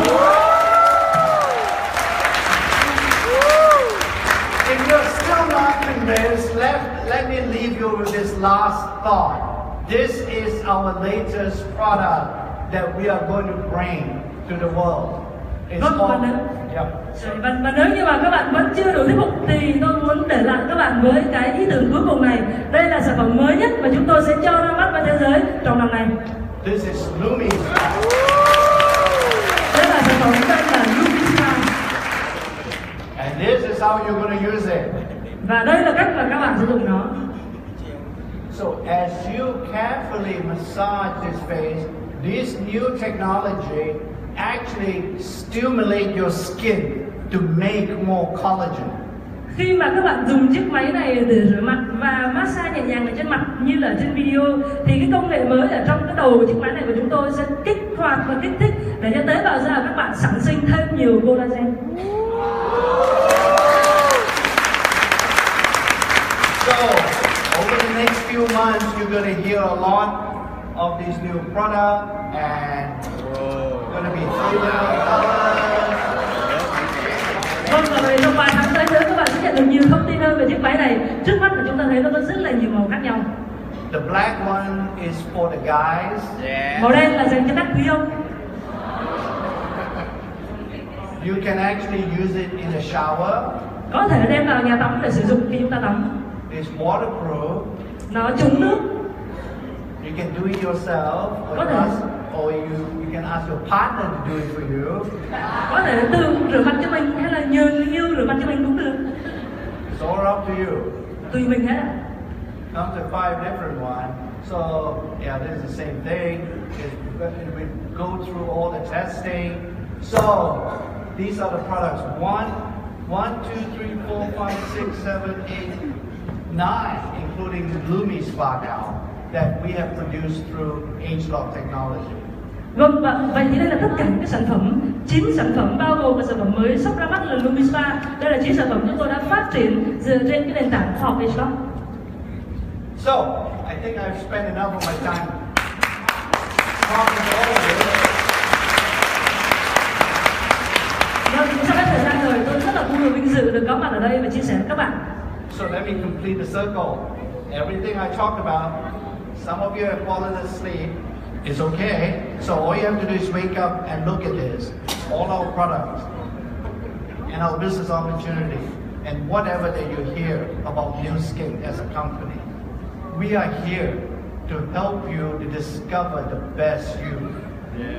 If you're still not convinced, let me leave you with this last thought. This is our latest product that we are going to bring to the world. It's called... Và nếu như mà các bạn vẫn chưa đủ thuyết phục thì tôi muốn để lại các bạn với cái ý tưởng cuối cùng này. Đây là sản phẩm mới nhất mà chúng tôi sẽ cho ra mắt với thế giới trong năm nay. This is Lumi. Đây là sản phẩm tên là Lumi. And this is how you're going to use it. Và đây là cách mà các bạn sử dụng nó. So as you carefully massage this face, this new technology actually stimulate your skin to make more collagen. Khi mà các bạn dùng chiếc máy này để rửa mặt và massage nhẹ nhàng ở trên mặt như là trên video, thì cái công nghệ mới ở trong cái đầu của chiếc máy này của chúng tôi sẽ kích hoạt và kích thích để cho tế bào da của các bạn sản sinh thêm nhiều collagen. So over the next few months, you're going to hear a lot of these new products and going to be Vâng, và vậy trong vài tháng tới nữa các bạn sẽ nhận được nhiều thông tin hơn về chiếc máy này. Trước mắt là chúng ta thấy nó có rất là nhiều màu khác nhau. The black one is for the guys. Màu đen là dành cho các quý ông. You can actually use it in a shower. Có thể đem vào nhà tắm để sử dụng khi chúng ta tắm. It's waterproof. Nó chống nước. You can do it yourself, or you can ask your partner to do it for you. Có thể tự rửa mặt cho mình hay là nhờ người yêu rửa mặt cho mình cũng được. It's all up to you. Tùy mình hết. Comes in 5 different ones. So yeah, this is the same thing. We go through all the testing. So these are the products. 1, 2, 3, 4, 5, 6, 7, 8, 9, including the Lumi Spa now that we have produced through age-lock technology. Vâng, vậy thì đây là tất cả những cái sản phẩm, 9 sản phẩm bao gồm sản phẩm mới sắp ra mắt là Lumispa. Đây là 9 sản phẩm chúng tôi đã phát triển dựa trên cái nền tảng khoa học HVAC. So, I think I've spent enough of my time talking to all of you. Vâng, cũng sắp hết thời gian rồi, tôi rất là vui và vinh dự được có mặt ở đây và chia sẻ với các bạn. So let me complete the circle. Everything I talked about, some of you have fallen asleep. It's okay. So all you have to do is wake up and look at this. All our products and our business opportunity and whatever that you hear about New Skin as a company. We are here to help you to discover the best you.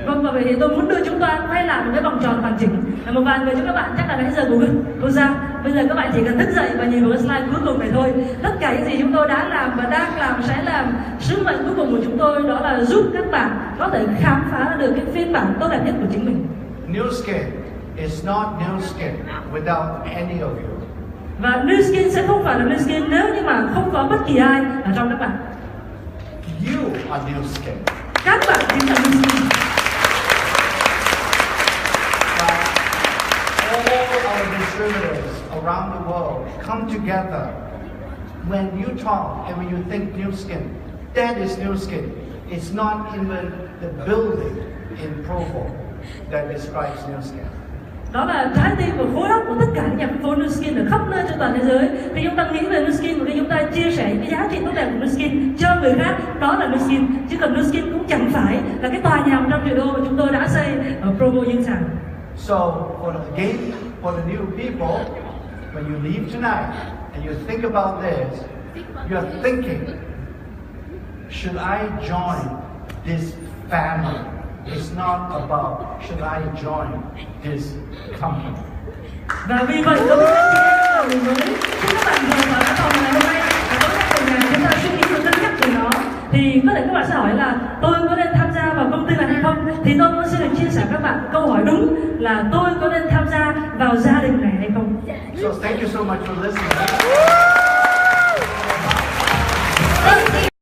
Vâng, và vậy thì tôi muốn đưa chúng ta quay lại một cái vòng tròn hoàn chỉnh. Một vài người trong các bạn chắc là nãy giờ ngủ cô ra. Bây giờ các bạn chỉ cần thức dậy và nhìn vào cái slide cuối cùng này thôi. Tất cả những gì chúng tôi đã làm và đang làm sẽ làm. Sứ mệnh cuối cùng của chúng tôi đó là giúp các bạn có thể khám phá được cái phiên bản tốt đẹp nhất của chính mình. New Skin is not New Skin without any of you. Và New Skin sẽ không phải là New Skin nếu như mà không có bất kỳ ai ở trong các bạn. You are New Skin. Các bạn chính là New Skin. All our distributors around the world come together. When you talk and when you think New Skin, that is New Skin. It's not even the building in Provo that describes New Skin. Đó là trái tim và khối óc của tất cả những nhà phân phối New Skin ở khắp nơi trên toàn thế giới. Khi chúng ta nghĩ về New Skin và khi chúng ta chia sẻ cái giá trị tốt đẹp của New Skin cho người khác, đó là New Skin. Chứ còn New Skin cũng chẳng phải là cái tòa nhà 100 triệu đô mà chúng tôi đã xây ở Provo Dương Sản. So, for the new people, when you leave tonight and you think about this, you're thinking, should I join this family? It's not about should I join this company. Và vì vậy đối với các chị em là người mới, khi các bạn rời khỏi phòng ngày hôm nay và có các nhà chúng ta suy nghĩ và cân nhắc về nó, thì có thể các bạn sẽ hỏi là tôi có nên tham gia vào công ty này hay không? Thì tôi cũng sẽ được chia sẻ với các bạn câu hỏi đúng là tôi có nên tham gia vào gia đình này hay không? So thank you so much for listening.